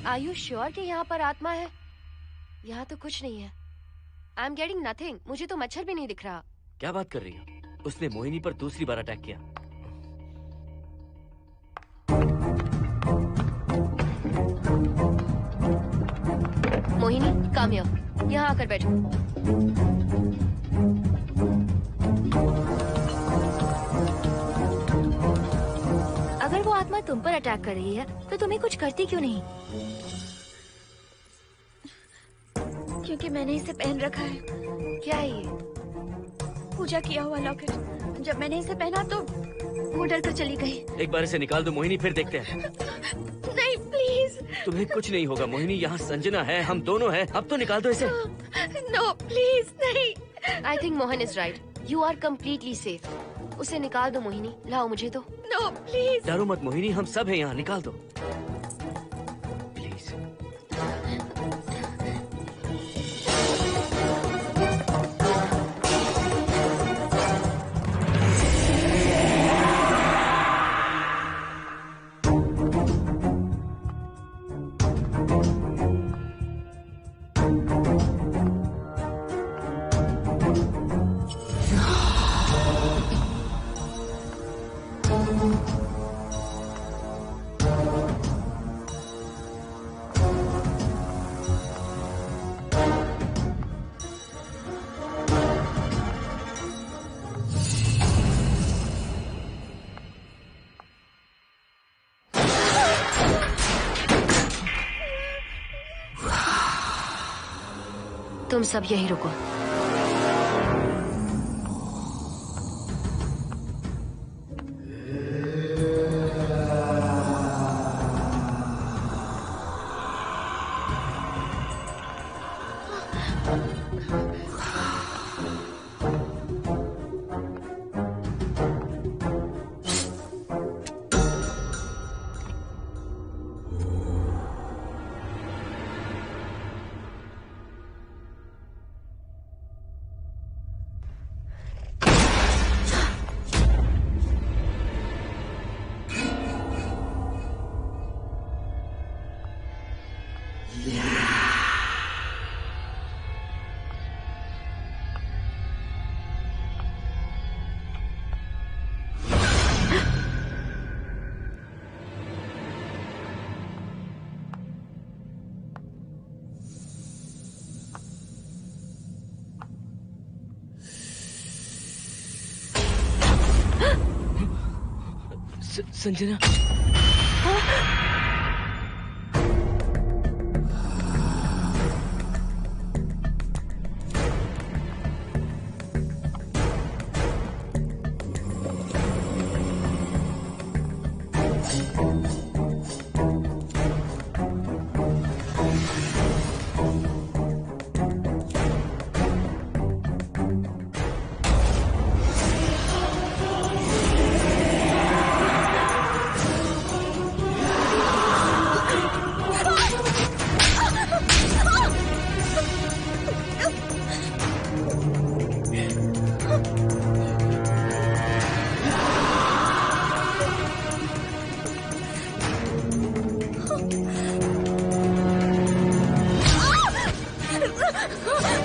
Are you sure कि यहाँ पर आत्मा है? यहाँ तो कुछ नहीं है। I am getting nothing. मुझे तो मच्छर भी नहीं दिख रहा। क्या बात कर रही हो? उसने मोहिनी पर दूसरी बार अटैक किया। Mohini, come here. यहाँ आकर बैठो। अगर वो आत्मा तुम पर अटैक कर रही है तो तुम्हें कुछ करती क्यों नहीं? क्योंकि मैंने इसे पहन रखा है। क्या है ये? पूजा किया हुआ लॉकेट। जब मैंने इसे पहना तो वो डर कर चली गई। एक बार इसे निकाल दो मोहिनी, फिर देखते हैं। नहीं प्लीज। तुम्हें कुछ नहीं होगा मोहिनी, यहाँ संजना है, हम दोनों हैं। अब तो निकाल दो इसे। नो प्लीज नहीं। I think Mohan is right. You are completely safe. उसे निकाल दो मोहिनी। लाओ मुझे तो। No please. डरो मत मोहिनी, हम सब हैं यहाँ, निकाल दो। तुम सब यही रुको। संजना,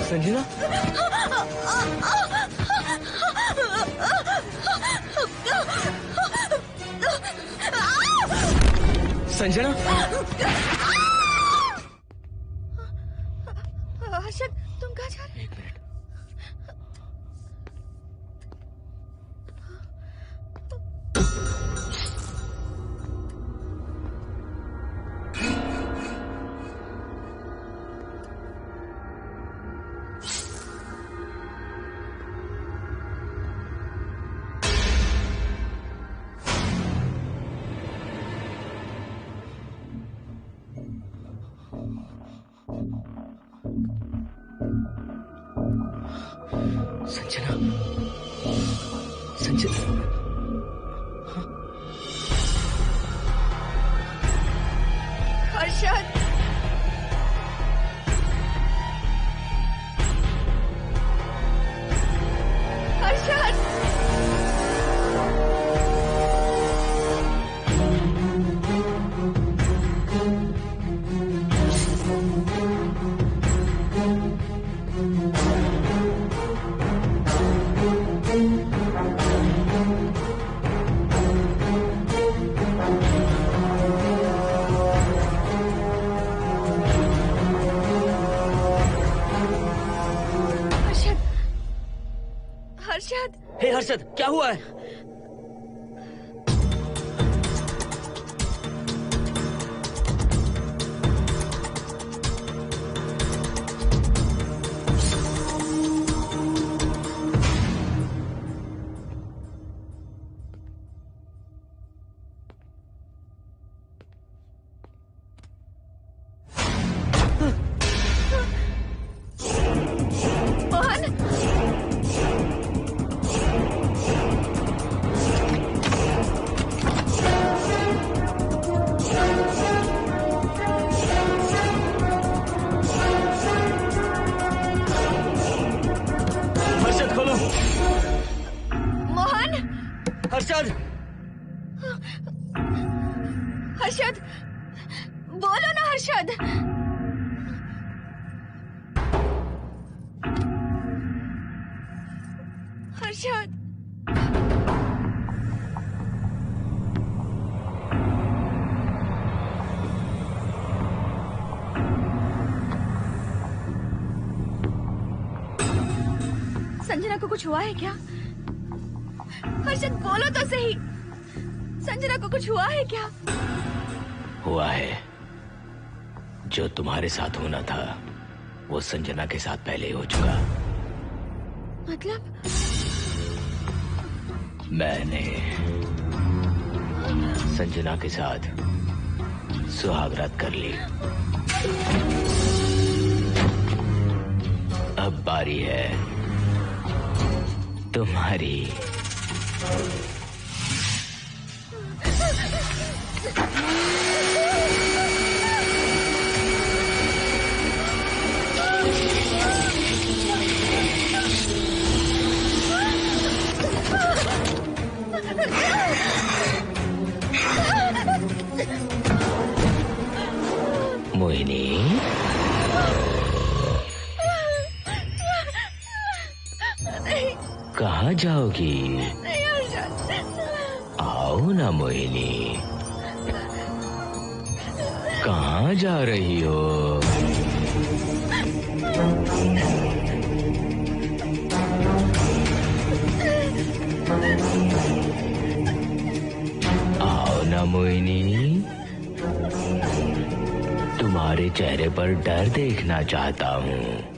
संजना, संजना, हर्षद, तुम कहाँ जा रहे हो? एक मिनट। संजना, संजना, हर्षद, हर्षद, हर्षद, हे हर्षद, क्या हुआ है? हर्षद, हर्षद, बोलो ना हर्षद। हर्षद, संजना को कुछ हुआ है क्या? हर्षद बोलो तो सही, संजना को कुछ हुआ है क्या? हुआ है, जो तुम्हारे साथ होना था वो संजना के साथ पहले ही हो चुका। मतलब? मैंने संजना के साथ सुहागरात कर ली। अब बारी है तुम्हारी। मोहिनी, कहाँ जाओगी? आओ ना मोहिनी, कहाँ जा रही हो? आओ ना मोहिनी, तुम्हारे चेहरे पर डर देखना चाहता हूँ।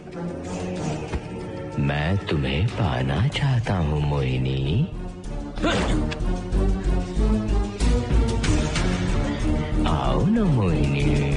मैं तुम्हें पाना चाहता हूँ मोहिनी। आओ ना मोहिनी।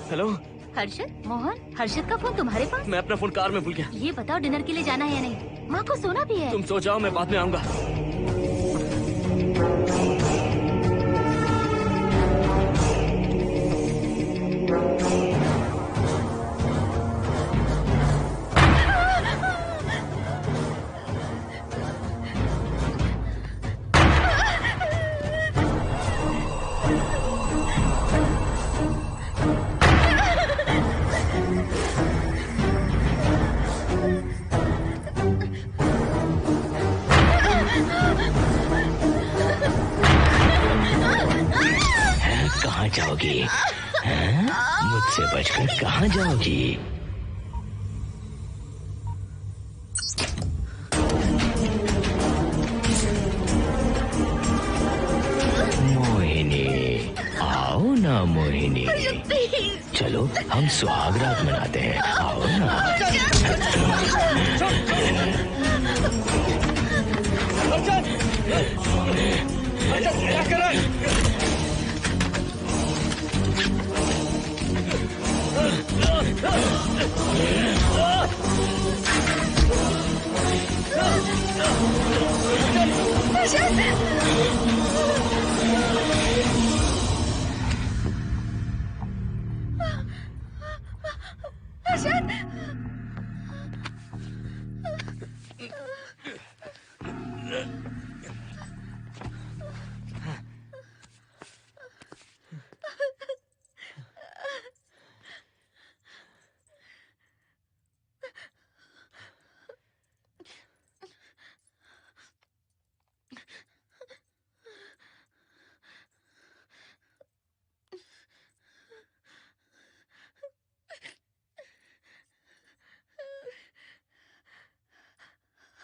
हेलो हर्षद, मोहन, हर्षद का फोन तुम्हारे पास? मैं अपना फोन कार में भूल गया। ये बताओ डिनर के लिए जाना है या नहीं? माँ को सोना भी है। तुम सो जाओ, मैं बाद में आऊंगा। कहाँ जाओगी? मुझसे बचकर कहाँ जाओगी? मोहिनी, आओ ना मोहिनी। चलो हम सुहागरात मनाते हैं, आओ ना। क्या कर रहा है?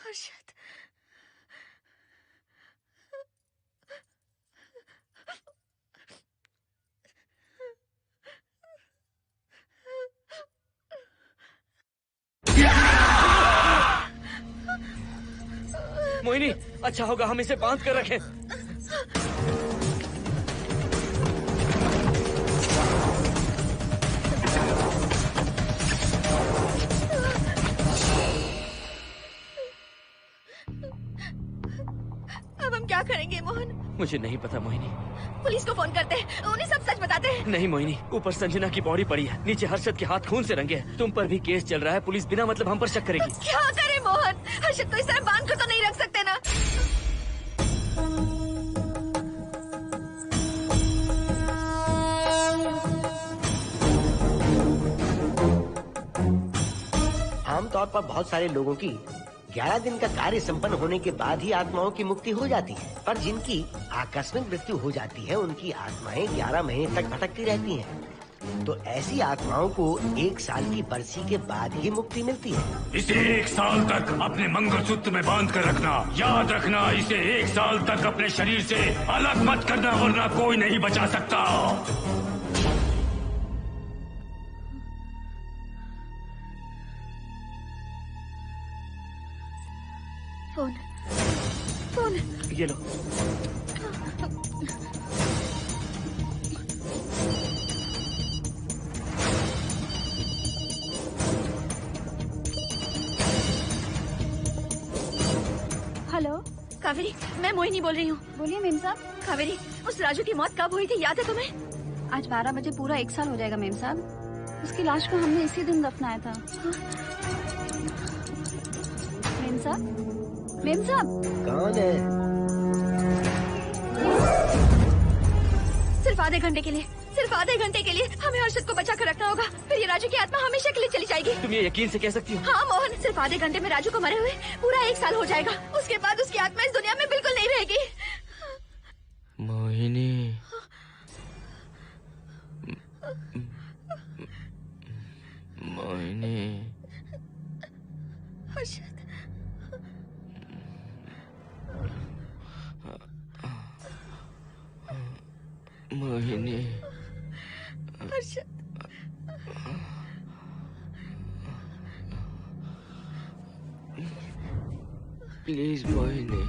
हर्षद, मोहिनी, अच्छा होगा हम इसे बांध कर रखें। अब हम क्या करेंगे मोहन? मुझे नहीं पता मोहिनी। पुलिस को फोन करते हैं, उन्हें सब सच बताते हैं। नहीं मोहिनी, ऊपर संजना की बॉडी पड़ी है, नीचे हर्षद के हाथ खून से रंगे हैं। तुम पर भी केस चल रहा है, पुलिस बिना मतलब हम पर शक करेगी। तो क्या करे मोहन? हर्षद को इस तरह बांध कर तो नहीं रख सकते ना। आमतौर पर बहुत सारे लोगों की 11 दिन का कार्य संपन्न होने के बाद ही आत्माओं की मुक्ति हो जाती है, पर जिनकी आकस्मिक मृत्यु हो जाती है उनकी आत्माएं 11 महीने तक भटकती रहती हैं। तो ऐसी आत्माओं को 1 साल की बरसी के बाद ही मुक्ति मिलती है। इसे 1 साल तक अपने मंगलसूत्र में बांध कर रखना। याद रखना, इसे 1 साल तक अपने शरीर से अलग मत करना, वरना कोई नहीं बचा सकता। फोन ये लो। हेलो कावेरी, मैं मोहिनी बोल रही हूँ। बोलिए मेम साहब। कावेरी, उस राजू की मौत कब हुई थी, याद है तुम्हें? आज 12 बजे पूरा 1 साल हो जाएगा मेम साहब। उसकी लाश को हमने इसी दिन दफनाया था। मेम साहब, मेम साहब। कौन है? सिर्फ आधे घंटे के लिए, सिर्फ आधे घंटे के लिए हमें हर्षद को बचा कर रखना होगा, फिर ये राजू की आत्मा हमेशा के लिए चली जाएगी। तुम ये यकीन से कह सकती हो? हाँ मोहन, सिर्फ आधे घंटे में राजू को मरे हुए पूरा 1 साल हो जाएगा। उसके बाद उसकी आत्मा इस दुनिया में बिल्कुल नहीं रहेगी। मोहिनी, मोहिनी, हर्षद, मोहिनी, हर्षद, प्लीज मोहिनी,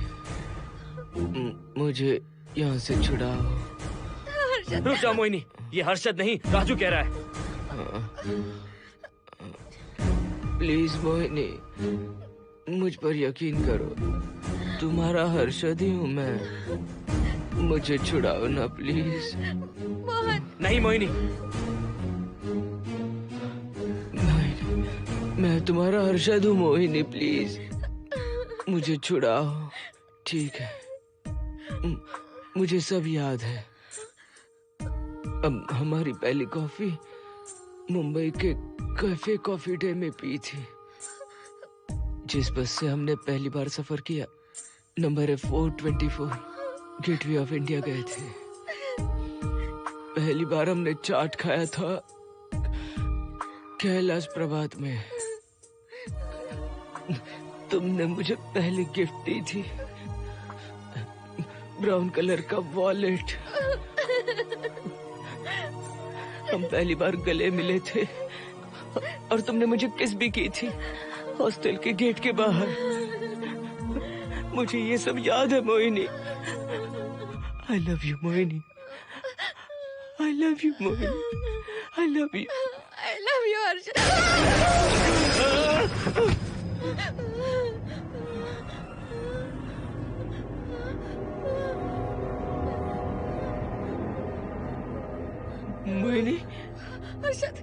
मुझे यहाँ से छुड़ाओ। हर्षद। रुक जाओ मोहिनी, ये हर्षद नहीं राजू कह रहा है। प्लीज मोहिनी, मुझ पर यकीन करो, तुम्हारा हर्षद ही हूँ मैं। मुझे छुड़ाओ ना प्लीज। मोहन। नहीं मोहिनी, मैं तुम्हारा हर्षद हूँ मोहिनी, प्लीज मुझे छुड़ाओ। ठीक है, मुझे सब याद है। अब हमारी पहली कॉफी मुंबई के कैफे कॉफी डे में पी थी। जिस बस से हमने पहली बार सफर किया, नंबर है 424, गेटवे ऑफ इंडिया गए थे। पहली बार हमने चाट खाया था कैलाश प्रभात में। तुमने मुझे पहली गिफ्ट दी थी, ब्राउन कलर का वॉलेट। हम पहली बार गले मिले थे और तुमने मुझे किस भी की थी हॉस्टल के गेट के बाहर। मुझे ये सब याद है Mohini. I love you Mohini, I love you Mohini, I love you, I love you Harshad. Mohini, Harshad,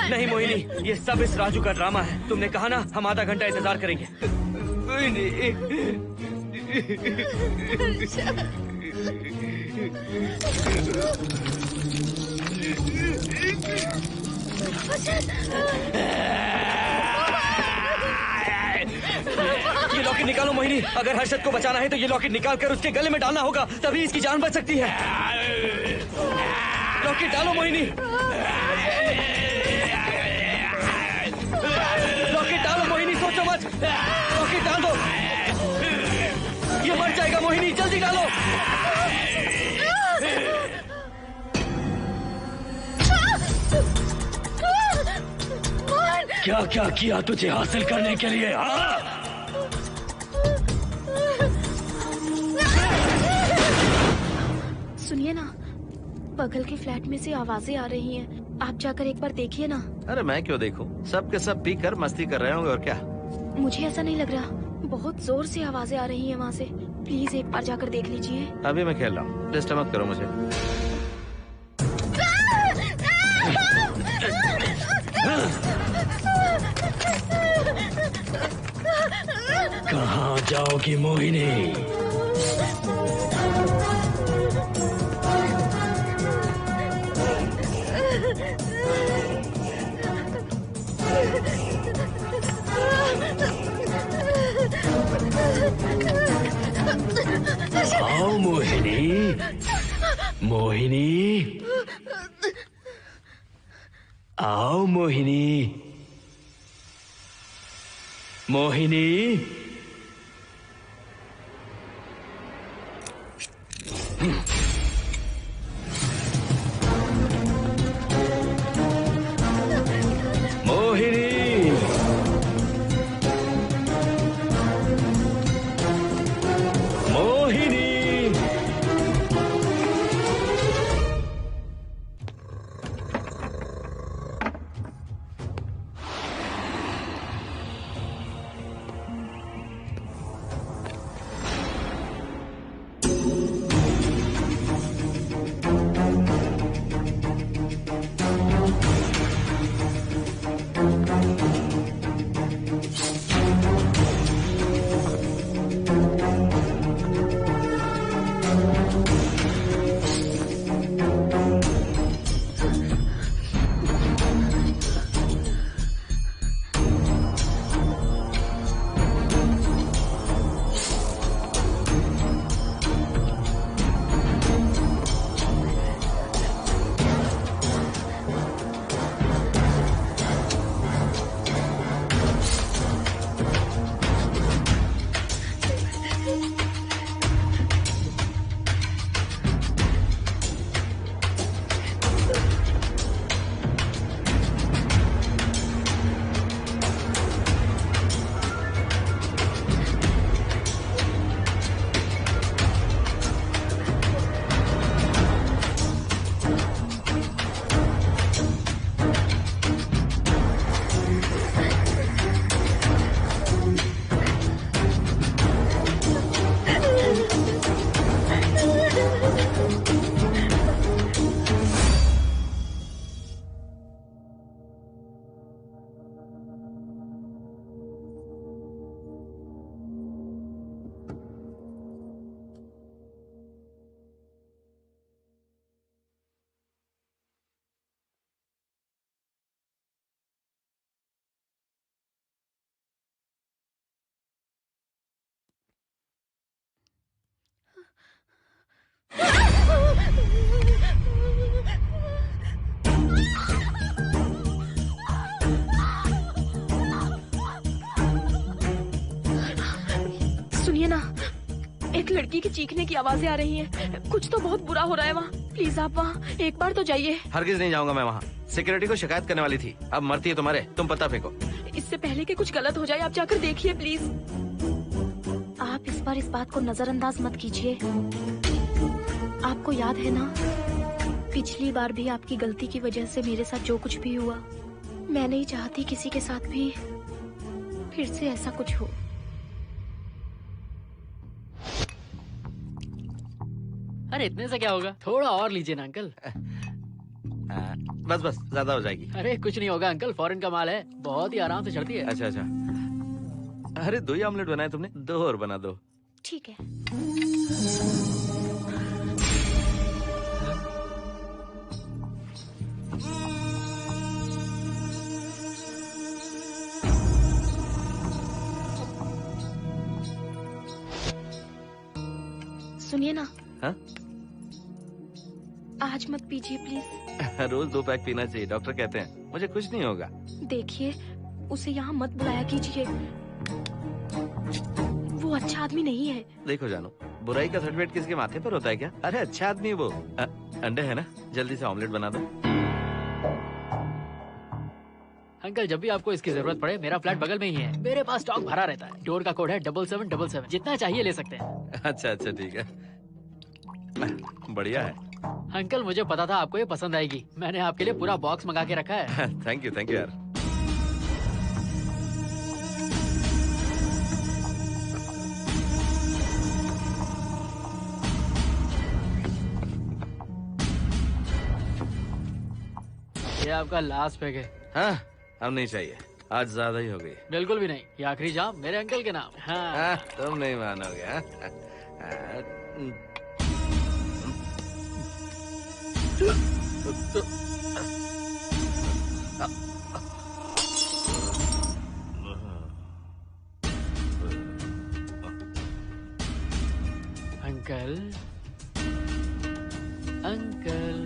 नहीं मोहिनी, ये सब इस राजू का ड्रामा है। तुमने कहा ना हम आधा घंटा इंतजार करेंगे। ये लॉकेट निकालो मोहिनी। अगर हर्षद को बचाना है तो ये लॉकेट निकाल कर उसके गले में डालना होगा, तभी इसकी जान बच सकती है। लॉकेट डालो मोहिनी, लॉकेट डालो मोहिनी, सोचो मत। लॉकेट डाल दो, ये मर जाएगा मोहिनी, जल्दी डालो। क्या क्या किया तुझे हासिल करने के लिए? सुनिए ना, बगल के फ्लैट में से आवाजें आ रही हैं। आप जाकर एक बार देखिए ना। अरे मैं क्यों देखूं? सब के सब पी कर मस्ती कर रहे होंगे और क्या। मुझे ऐसा नहीं लग रहा, बहुत जोर से आवाजें आ रही हैं वहाँ से। प्लीज एक बार जाकर देख लीजिए। अभी मैं खेल रहा हूँ, डिस्टर्ब मत करो मुझे। कहाँ जाओगी मोहिनी? आओ मोहिनी, मोहिनी, आओ मोहिनी, मोहिनी। सुनिए ना, एक लड़की की चीखने की आवाजें आ रही हैं। कुछ तो बहुत बुरा हो रहा है वहाँ। प्लीज आप वहाँ एक बार तो जाइए। हरगिज नहीं जाऊंगा मैं वहाँ। सिक्योरिटी को शिकायत करने वाली थी, अब मरती है तुम्हारे, तुम पता फेंको। इससे पहले कि कुछ गलत हो जाए, आप जाकर देखिए प्लीज। आप इस बार इस बात को नजरअंदाज मत कीजिए। आपको याद है ना, पिछली बार भी आपकी गलती की वजह से मेरे साथ जो कुछ भी हुआ, मैं नहीं चाहती किसी के साथ भी फिर से ऐसा कुछ हो। अरे इतने से क्या होगा, थोड़ा और लीजिए ना अंकल। बस बस, ज्यादा हो जाएगी। अरे कुछ नहीं होगा अंकल, फॉरेन का माल है, बहुत ही आराम से चढ़ती है। अच्छा अच्छा। अरे 2 ही ऑमलेट बनाए तुमने, 2 और बना दो। ठीक है। सुनिए ना। हाँ? आज मत पीजिए प्लीज। रोज 2 पैक पीना चाहिए, डॉक्टर कहते हैं। मुझे कुछ नहीं होगा। देखिए, उसे यहाँ मत बुलाया कीजिए। वो वो अच्छा आदमी नहीं है। देखो जानो, बुराई का सर्टिफिकेट किसके माथे पर होता है क्या? अरे अच्छा आदमी है वो। अंडे है ना, जल्दी से ऑमलेट बना दो। अंकल जब भी आपको इसकी जरूरत पड़े, मेरा फ्लैट बगल में ही है, मेरे पास स्टॉक भरा रहता है। डोर का कोड है 7777, जितना चाहिए ले सकते हैं। अच्छा अच्छा ठीक है, बढ़िया है। अंकल मुझे पता था आपको ये पसंद आएगी, मैंने आपके लिए पूरा बॉक्स मंगा के रखा है। थैंक यू यार। ये आपका लास्ट पैक है। हाँ, अब नहीं चाहिए, आज ज्यादा ही हो गई। बिल्कुल भी नहीं, ये आखिरी जाम मेरे अंकल के नाम। हाँ। तुम नहीं मानोगे। Uncle uncle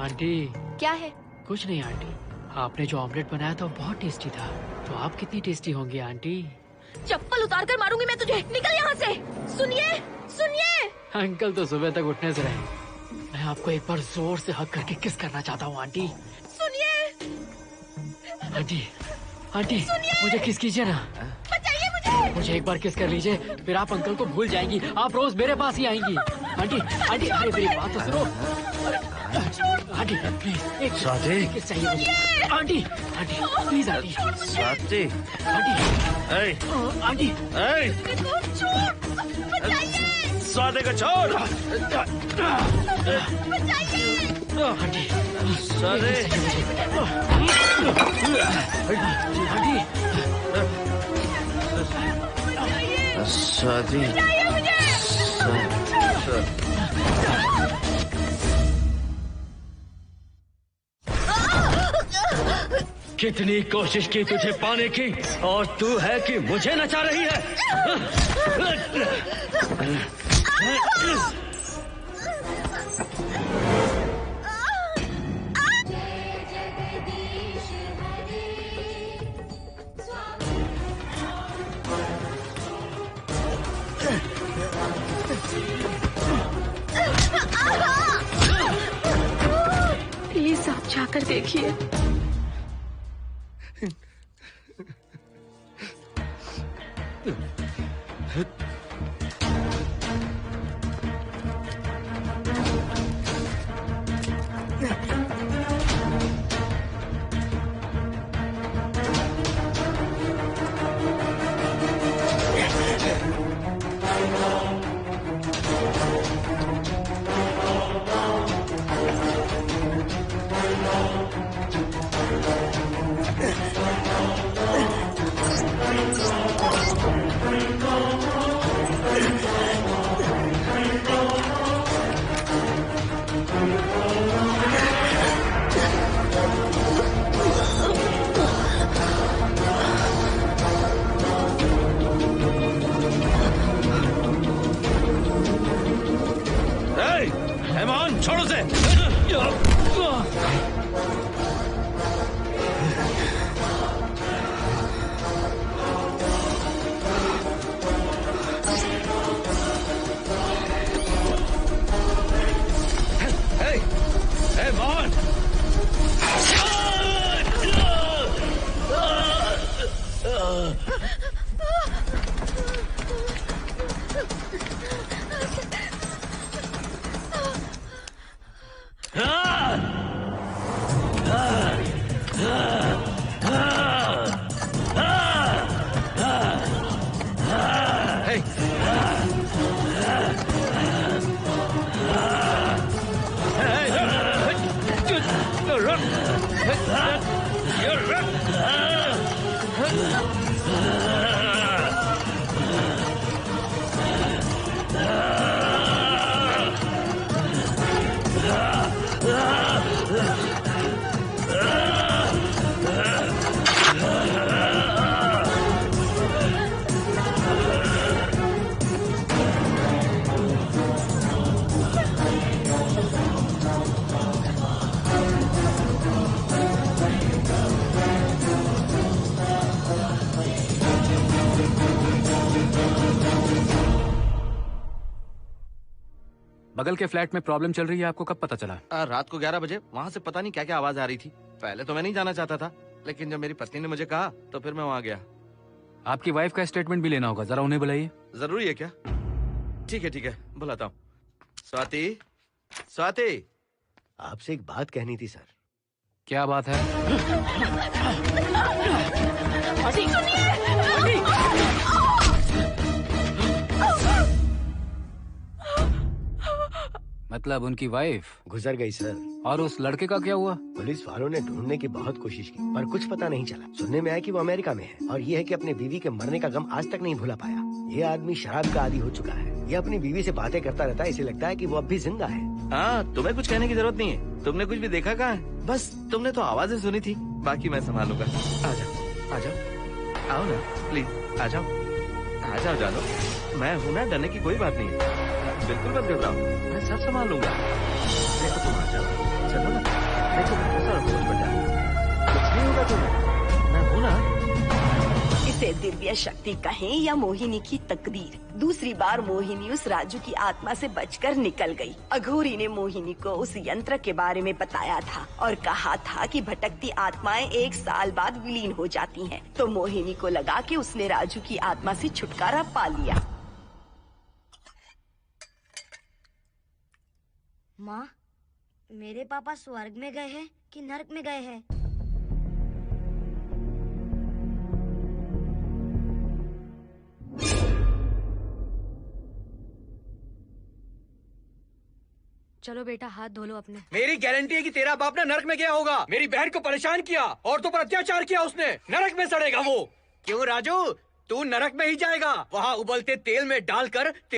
aunty. क्या है? कुछ नहीं आंटी, आपने जो ऑमलेट बनाया था बहुत टेस्टी था, तो आप कितनी टेस्टी होंगी आंटी। चप्पल उतार कर मारूंगी मैं तुझे, निकल यहाँ से। सुनिए सुनिए। अंकल तो सुबह तक उठने से रहे, मैं आपको एक बार जोर से हक करके किस करना चाहता हूँ आंटी। सुनिए आंटी, आंटी मुझे किस कीजिए ना, बचाइए मुझे एक बार किस कर लीजिए, फिर आप अंकल को भूल जाएंगी, आप रोज मेरे पास ही आएंगी। आंटी आंटी अरे मेरी बात तो सुनो। आंटी प्लीज एक किस चाहिए मुझे। Aunty aunty please aunty. Swati aunty Swati को छोड़। आंटी स्वाति स्वाति कितनी कोशिश की तुझे पाने की, और तू है कि मुझे नचा रही है। प्लीज आप जाकर देखिए। छोड़ो से। Hey, Mohan! बगल के फ्लैट में प्रॉब्लम चल रही है, आपको कब पता चला? रात को 11 बजे वहाँ से पता नहीं क्या क्या आवाज आ रही थी। पहले तो मैं नहीं जाना चाहता था, लेकिन जब मेरी पत्नी ने मुझे कहा तो फिर मैं वहाँ गया। आपकी वाइफ का स्टेटमेंट भी लेना होगा, जरा उन्हें बुलाइए। जरूरी है क्या? ठीक है, बुलाता हूँ। स्वाति, स्वाति, आपसे एक बात कहनी थी सर। क्या बात है? मतलब उनकी वाइफ गुजर गई सर। और उस लड़के का क्या हुआ? पुलिस वालों ने ढूंढने की बहुत कोशिश की पर कुछ पता नहीं चला। सुनने में आया कि वो अमेरिका में है और ये है कि अपने बीवी के मरने का गम आज तक नहीं भुला पाया। ये आदमी शराब का आदी हो चुका है। ये अपनी बीवी से बातें करता रहता है, इसे लगता है कि वो अब भी जिंदा है। हाँ, तुम्हें कुछ कहने की जरूरत नहीं है। तुमने कुछ भी देखा कहाँ है? बस तुमने तो आवाजें सुनी थी, बाकी मैं संभालूंगा। आ जाओ, आओ ना प्लीज, आ जाओ जानो। मैं हूँ ना, डरने की कोई बात नहीं है। बिल्कुल मत घबराओ, मैं सब संभाल लूंगा। देखो तुम आ जाओ, चलो ना। देखो कुछ नहीं होगा तुम्हें, मैं हूँ ना। इसे दिव्य शक्ति कहें या मोहिनी की तकदीर, दूसरी बार मोहिनी उस राजू की आत्मा से बचकर निकल गई। अघोरी ने मोहिनी को उस यंत्र के बारे में बताया था और कहा था कि भटकती आत्माएं 1 साल बाद विलीन हो जाती हैं। तो मोहिनी को लगा कि उसने राजू की आत्मा से छुटकारा पा लिया। माँ, मेरे पापा स्वर्ग में गए हैं कि नरक में गए हैं? चलो बेटा, हाथ धो लो अपने। मेरी गारंटी है कि तेरा बाप ना नरक में गया होगा। मेरी बहन को परेशान किया, औरतों पर अत्याचार किया उसने। नरक में सड़ेगा वो। क्यों राजू, तू नरक में ही जाएगा। वहाँ उबलते तेल में डालकर